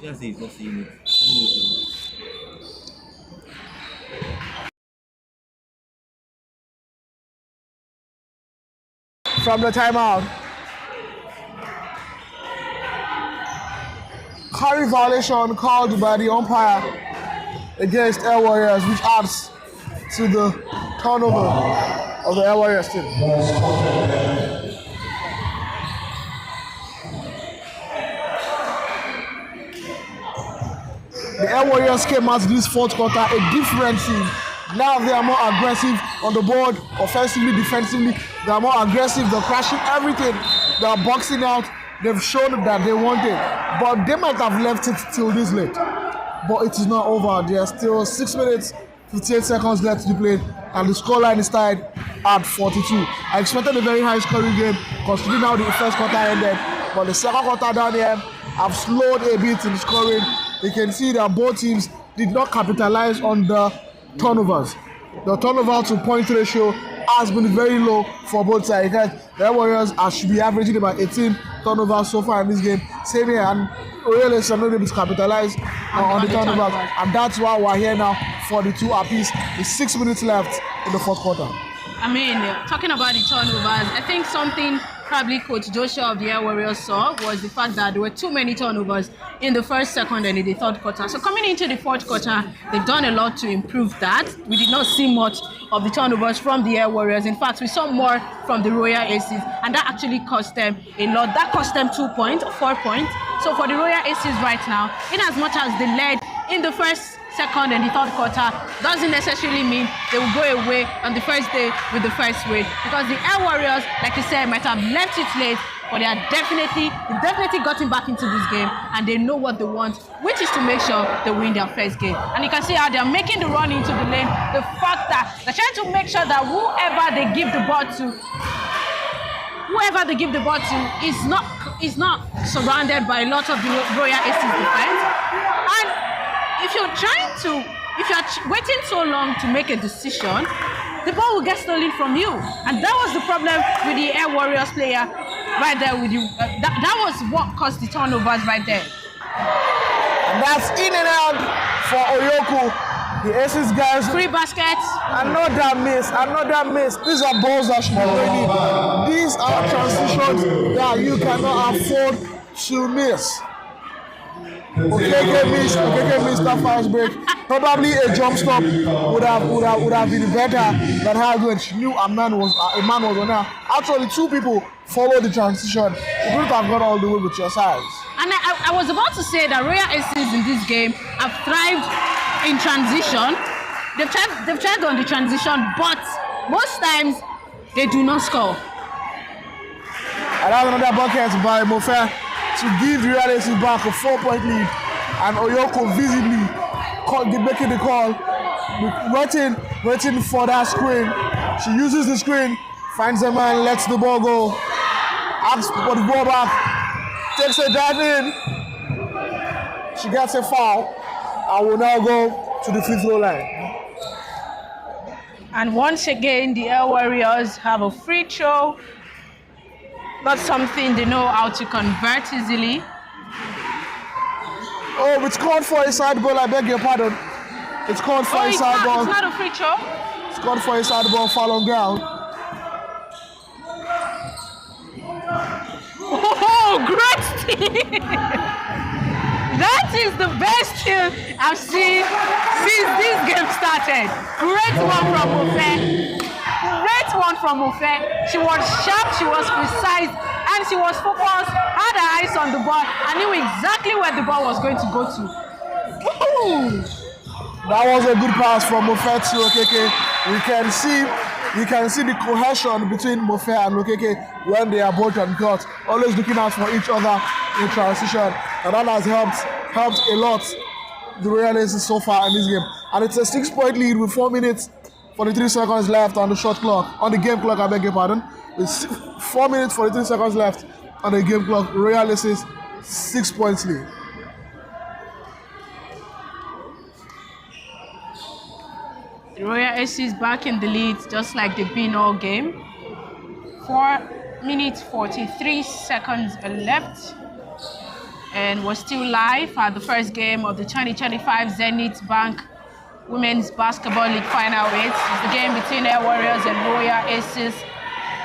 Just say he's not seeing it. from the timeout. Carry violation called by the umpire against Air Warriors, which adds to the turnover of the Air Warriors team. The Air Warriors came out this fourth quarter a different team. Now they are more aggressive on the board, offensively, defensively. They are more aggressive, they're crashing everything. They are boxing out. They've shown that they want it. But they might have left it till this late. But it is not over. There are still 6 minutes, 58 seconds left to be played. And the scoreline is tied at 42. I expected a very high scoring game, considering how the first quarter ended. But the second quarter down here have slowed a bit in scoring. You can see that both teams did not capitalize on the turnovers. The turnover to point ratio has been very low for both sides. The Warriors should be averaging about 18 turnovers so far in this game. Same here, and really are not able to capitalize on the turnovers. And that's why we're here now, 42 apiece. With 6 minutes left in the fourth quarter. I mean, talking about the turnovers, I think something probably Coach Joshua of the Air Warriors saw was the fact that there were too many turnovers in the first, second, and in the third quarter. So coming into the fourth quarter, they've done a lot to improve that. We did not see much of the turnovers from the Air Warriors. In fact, we saw more from the Royal Aces, and that actually cost them a lot. That cost them 2 points, 4 points. So for the Royal Aces right now, in as much as they led in the first, second, and the third quarter, doesn't necessarily mean they will go away on the first day with the first win, because the Air Warriors, like you said, might have left it late, but they've definitely gotten back into this game, and they know what they want, which is to make sure they win their first game. And you can see how they're making the run into the lane. The fact that they're trying to make sure that whoever they give the ball to is not surrounded by a lot of the Royal Aces defense. And if you're waiting so long to make a decision, the ball will get stolen from you. And that was the problem with the Air Warriors player right there with you. That was what caused the turnovers right there. And that's in and out for Oyoku. The Aces guys. 3 baskets. Another miss. These are balls that should be ready. These are transitions that you cannot afford to miss. Okeke missed that fast break. Probably a jump stop would have been better than how good. She knew a man was on her. Actually, 2 people followed the transition. You couldn't have gone all the way with your size. And I was about to say that Royal Aces in this game have thrived in transition. They've tried on the transition, but most times they do not score. And that's another bucket by Mofe to give the Royal Aces back a 4-point lead, and Oyoko visibly making the call, waiting for that screen. She uses the screen, finds a man, lets the ball go, asks for the ball back, takes a dive in. She gets a foul, and will now go to the free throw line. And once again, the Air Warriors have a free throw. That's something they know how to convert easily. Oh, it's called for a side ball, I beg your pardon. It's called for a side ball. It's not a free throw. It's called for a side ball, foul on ground. Oh, great steal! That is the best steal I've seen since this game started. Great one from Mofe. Great one from Mofe. She was sharp, she was precise, and she was focused, had her eyes on the ball, and knew exactly where the ball was going to go to. Woo! That was a good pass from Mofe to Okeke. You can see the cohesion between Mofe and Okeke when they are both on court, always looking out for each other in transition, and that has helped a lot the Royal Aces so far in this game. And it's a 6-point lead with 4 minutes 43 seconds left on the shot clock, on the game clock, I beg your pardon. It's 4 minutes 43 seconds left on the game clock. Royal Aces 6 points lead. The Royal Aces back in the lead, just like they've been all game. 4 minutes 43 seconds left, and we're still live at the first game of the 2025 Zenith Bank Women's Basketball League Final 8. It's the game between Air Warriors and Royal Aces.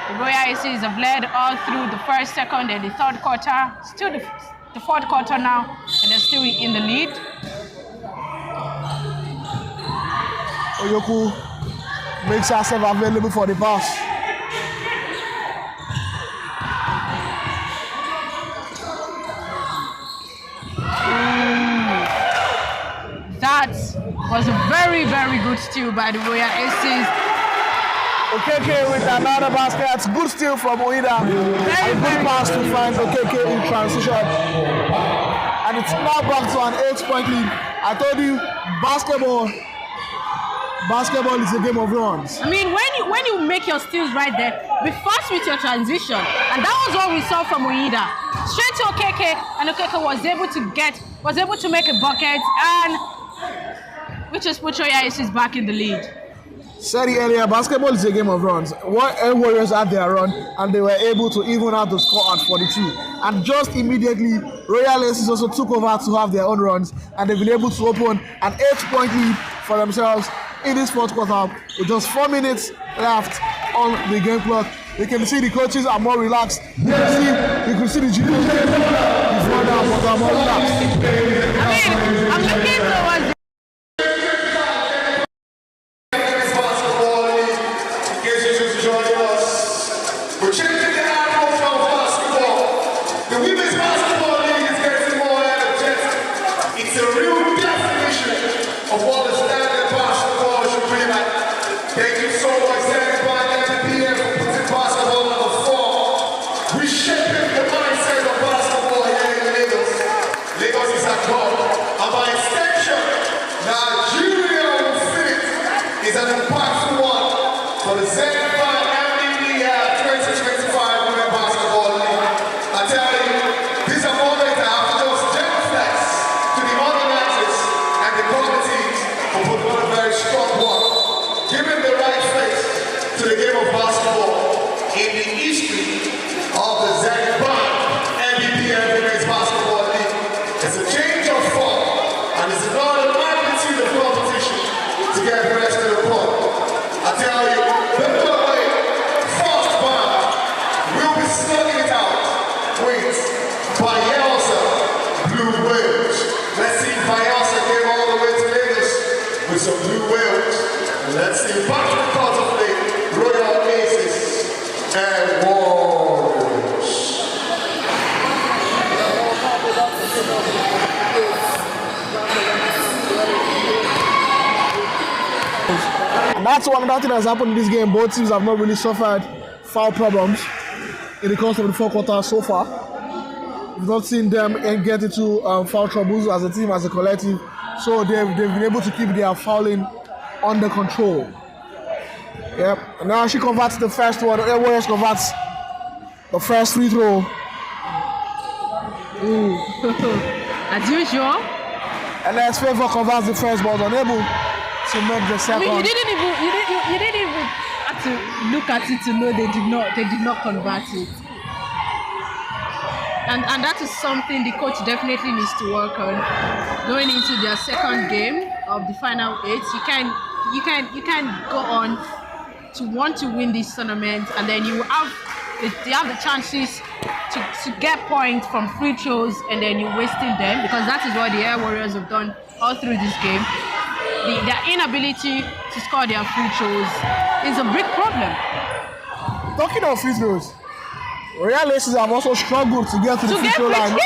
The Royal Aces have led all through the first, second, and the third quarter. Still the fourth quarter now, and they're still in the lead. Oyoku makes herself available for the pass. That was a very, very good steal by the Royal Aces. Okeke with another basket. That's good steal from Oida. A good pass to find Okeke in transition. And it's now back to an 8-point lead. I told you, basketball is a game of runs. I mean, when you make your steals right there, be fast with your transition. And that was what we saw from Oida. Straight to Okeke, and Okeke was able to make a bucket, and which just put Royal Aces back in the lead. Said it earlier, basketball is a game of runs. What Warriors had their run, and they were able to even out the score at 42. And just immediately, Royal Aces also took over to have their own runs, and they've been able to open an 8-point lead for themselves in this fourth quarter with just 4 minutes left on the game clock. You can see the coaches are more relaxed. You can see the GPs before now, but they're more relaxed. I'm looking towards We're changing the atmosphere of basketball. The women's basketball league is getting more energetic. It's a real definition of what the standard basketball should be like. Thank you so much, Zenith by NBBF, for putting basketball on the floor. Reshaping the mindset of basketball here in Lagos. Lagos is our club. And by extension, Nigeria Zenith is an impactful one for the Zenith by NBBF 2025 Women Basketball League. I tell you, this is a moment I have to just genuflex to the organizers and the committees for putting on a very strong work, giving the right face to the game of basketball in the history of the Zenith by NBBF Women's Basketball League. It's a change of form, and it's another magnitude of competition to get the rest of the court. I tell you, the first bar will be slugging it out with Bayelsa Blue Whales. Let's see Bayelsa came all the way to Lagos with some Blue Whales. And let's see Patrick contemplate Royal Aces and Warriors. And that's one other thing that's happened in this game. Both teams have not really suffered foul problems in the course of the fourth quarter so far. We've not seen them get into foul troubles as a team, as a collective. So they've been able to keep their fouling under control. Yep. And now she converts the first one. The Warriors converts the first free throw. Ooh. As usual. And as Favor converts the first, but unable to make the second. I mean, you didn't even have to look at it to know they did not convert it. And that is something the coach definitely needs to work on going into their second game of the final 8. You can go on to want to win this tournament, and then you have the chances to get points from free throws, and then you're wasting them, because that is what the Air Warriors have done all through this game. Their inability to score their free throws is a big problem. Talking of free throws, Royal Aces have also struggled to get to the free throw line in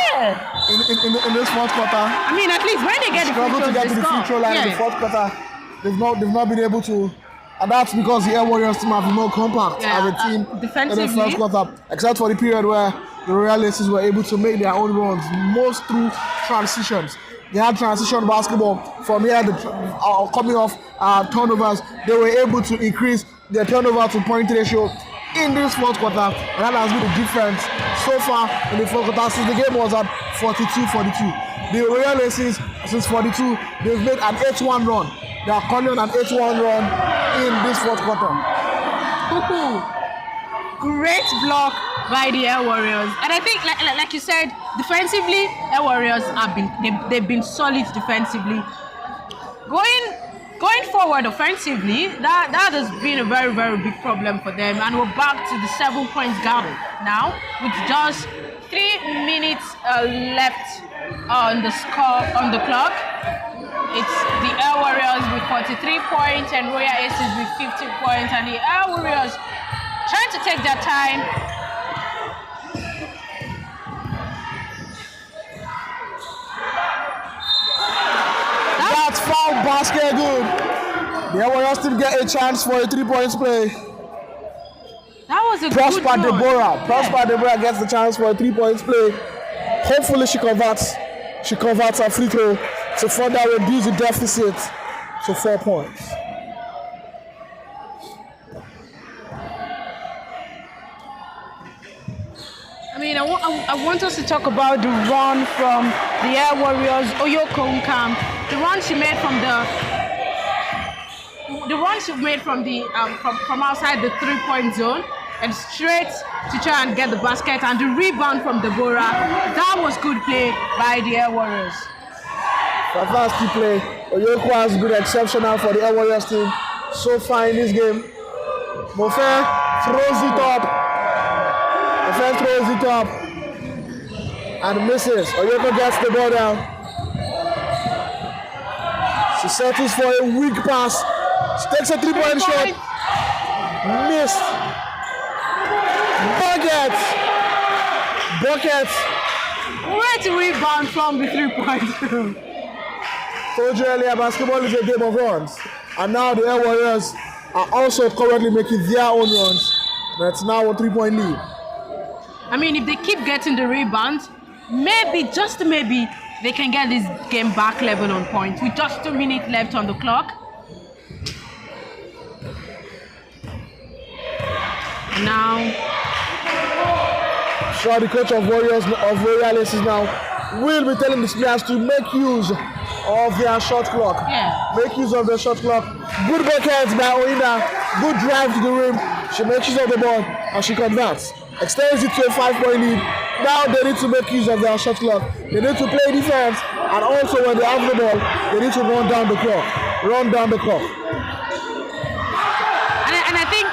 this fourth quarter. I mean, at least when they get the free throws, to get to the free throw line in the fourth quarter, they've not been able to, and that's because the Air Warriors team have been more compact as a team defensively in the first quarter, except for the period where the Royal Aces were able to make their own runs, most through transitions. They had transition basketball from here, coming off turnovers. They were able to increase their turnover to point ratio in this fourth quarter, and that has been the difference so far in the fourth quarter since the game was at 42-42. The Royal Aces, since 42, they've made an 8-1 run. They are calling an 8-1 run in this fourth quarter. Great block by the Air Warriors, and I think, like you said, defensively, Air Warriors they've been solid defensively. Going Going forward offensively, that has been a very, very big problem for them. And we're back to the 7 points gap now, with just 3 minutes left on the clock. It's the Air Warriors with 43 points and Royal Aces with 50 points. And the Air Warriors trying to take their time. That's foul basket, good. The Air Warriors still get a chance for a 3-point play. That was a Prosper good run. Deborah Deborah gets the chance for a 3-point play. Hopefully she converts her free throw to further reduce the deficit to 4 points. I mean, I want us to talk about the run from the Air Warriors, Oyoko Nkam. The run she made from from outside the 3-point zone and straight to try and get the basket, and the rebound from Deborah. That was good play by the Air Warriors. Fantastic play. Oyoko has been exceptional for the Air Warriors team so far in this game. Mofe throws it up and misses. Oyoko gets the ball down. She settles for a weak pass. She takes a 3-point shot. Missed. Bucket. Great rebound from the 3-point. Told you earlier, basketball is a game of runs. And now the Air Warriors are also currently making their own runs. That's now a 3-point lead. I mean, if they keep getting the rebounds, maybe, just maybe, they can get this game back level on points with just 2 minutes left on the clock. Now, sure, the coach of Royal Aces now will be telling the players to make use of their shot clock. Yeah. Make use of their shot clock. Good buckets by Oina. Good drive to the rim. She makes use of the ball and she converts. Extends it to a 5-point lead. Now they need to make use of their shot clock. They need to play defense, and also when they have the ball, they need to run down the clock. And I think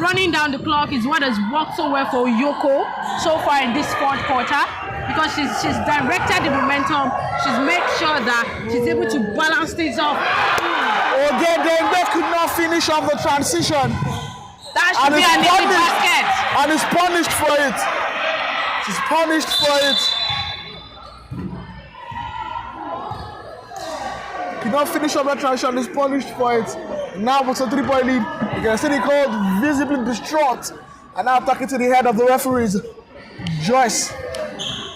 running down the clock is what has worked so well for Yoko so far in this 4th quarter, because she's directed the momentum. She's made sure that she's able to balance things off. Again, they could not finish off the transition. That should be an easy basket. And is punished for it. She's punished for it. Could not finish off that transition, is punished for it. Now it's a 3-point lead. You can see the crowd visibly distraught. And now talking to the head of the referees, Joyce,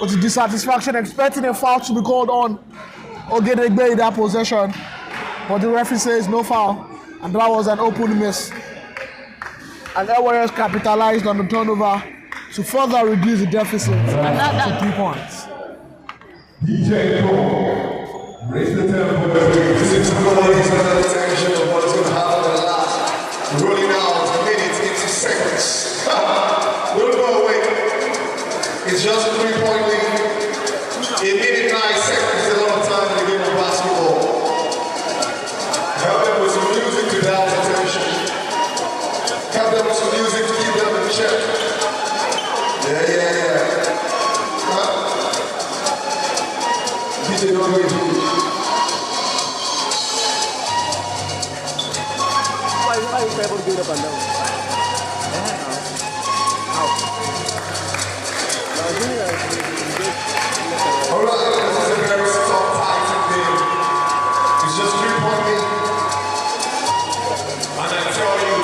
with dissatisfaction, expecting a foul to be called on Ogedegbe in that possession. But the referee says no foul. And that was an open miss. And Air Warriors capitalized on the turnover to further reduce the deficit to 3 points. DJ Cole, raise the tempo. This is the ladies and attention of what is going to happen in the last. Rolling out minutes into seconds. Don't go away. It's just a 3-point lead. A minute 9 seconds is a lot of time in the game of basketball. Help them with some music to down attention. Help them with some music to keep them in check. Yeah. DJ, don't go into it. Why you able to do it up and down? Alright, this is a very soft, tight game. It's just 3-point lead. And I tell you,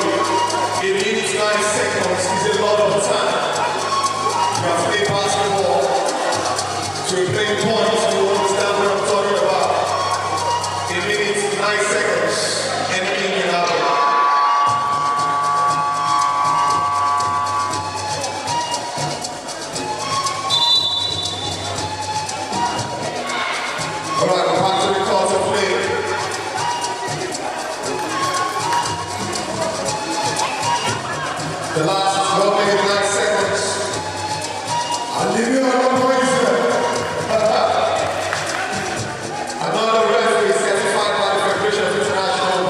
a minute 9 seconds is a lot of time. You have played basketball, so you're playing points, you understand what I'm talking about. A minute 9 seconds, anything can happen. Alright, we're back to the court of play. The last 1 minute 9 seconds. I'll leave you on poison. Another referee certified by the Federation of International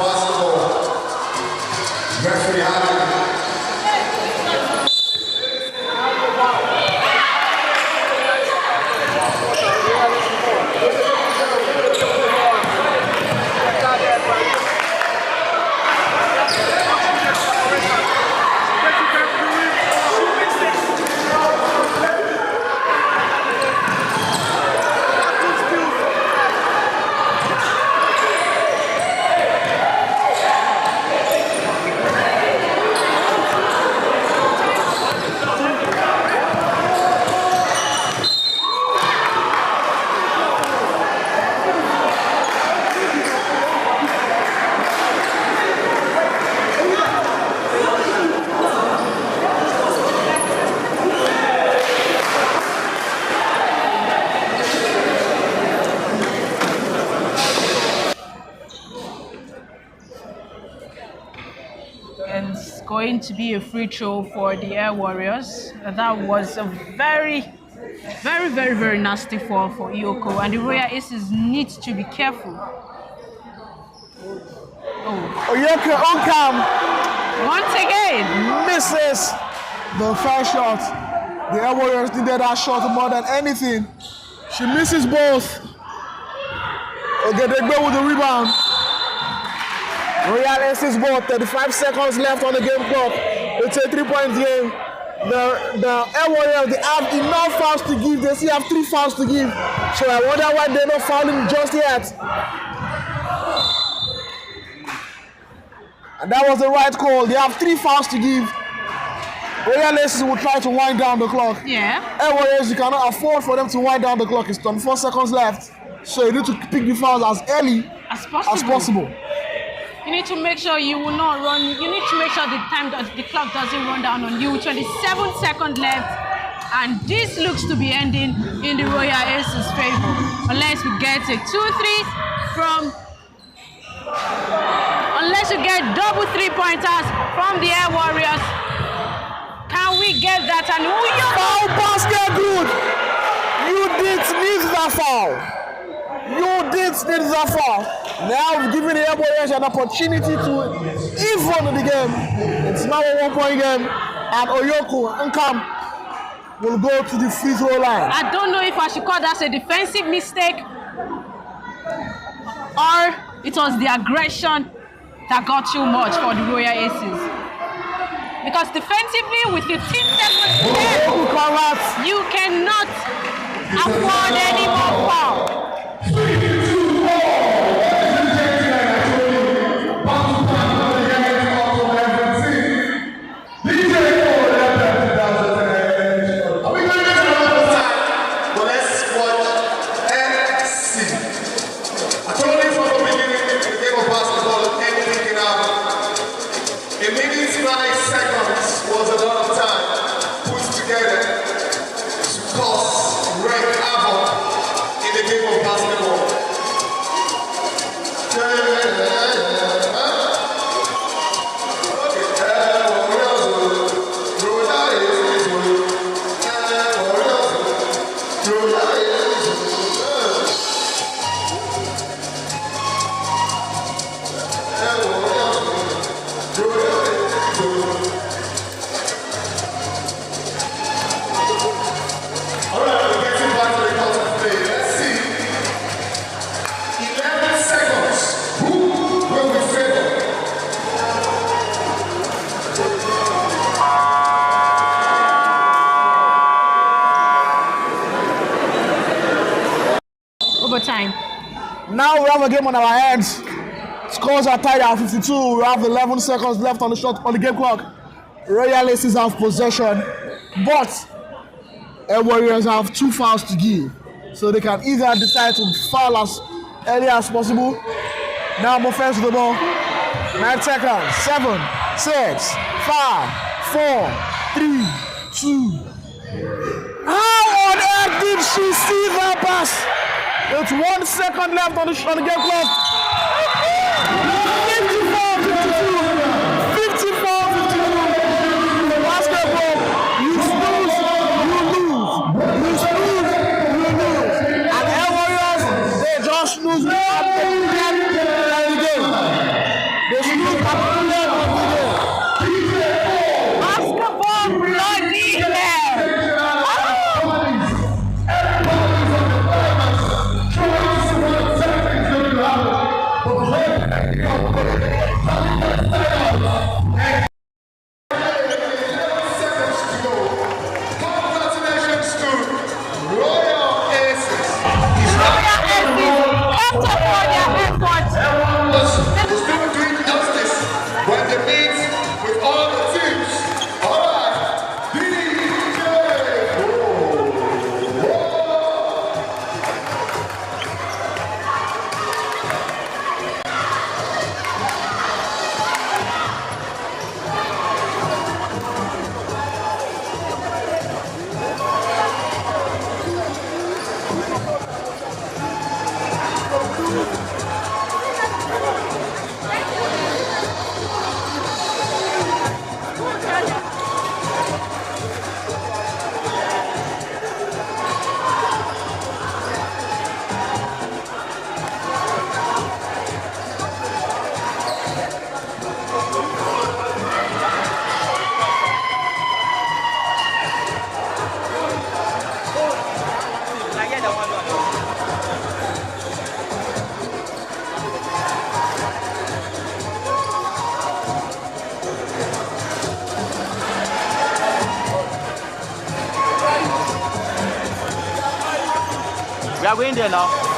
It's going to be a free throw for the Air Warriors. That was a very, very, very, very nasty fall for Iyoko, and the Royal Aces need to be careful. Oyeke Onkam Once again, misses the first shot. The Air Warriors needed that shot more than anything. She misses both. Ogedegbe with the rebound. Royal Aces ball, 35 seconds left on the game clock. It's a 3-point game. The Air Warriors, they have enough fouls to give. They still have 3 fouls to give. So I wonder why they're not fouling just yet. And that was the right call. They have 3 fouls to give. Royal Aces will try to wind down the clock. yeah. Air Warriors, you cannot afford for them to wind down the clock. It's 24 seconds left. So you need to pick the fouls as early As possible. as possible. You need to make sure you will not run. You need to make sure the clock doesn't run down on you. 27 seconds left, and this looks to be ending in the Royal Aces' favor, unless we get a 2-3 from. Unless we get double 3-pointers from the Air Warriors. Can we get that? And Foul basket, good. You didn't need that foul. You didn't need that foul. Now we've given the Air Warriors an opportunity to even the game. It's now a 1-point game, and Oyoko Nkam will go to the free throw line. I don't know if I should call that a defensive mistake or it was the aggression that got too much for the Royal Aces. Because defensively, with 15 seconds left, you cannot afford any more foul. Overtime. Now we have a game on our hands. Scores are tied at 52. We have 11 seconds left on the game clock. Royal Aces have possession, but Air Warriors have 2 fouls to give. So they can either decide to foul as early as possible. Now move first to the ball. 9 seconds. 7, 6, 5, 4, 3, 2. How on earth did she see that pass? It's 1 second left on the game clock. 54-52. Basketball, you snooze, you lose. You snooze, you lose. And Air Warriors, they just snooze at the end of the game. They snooze at the end of the game. Basketball bloody hell. are going there now.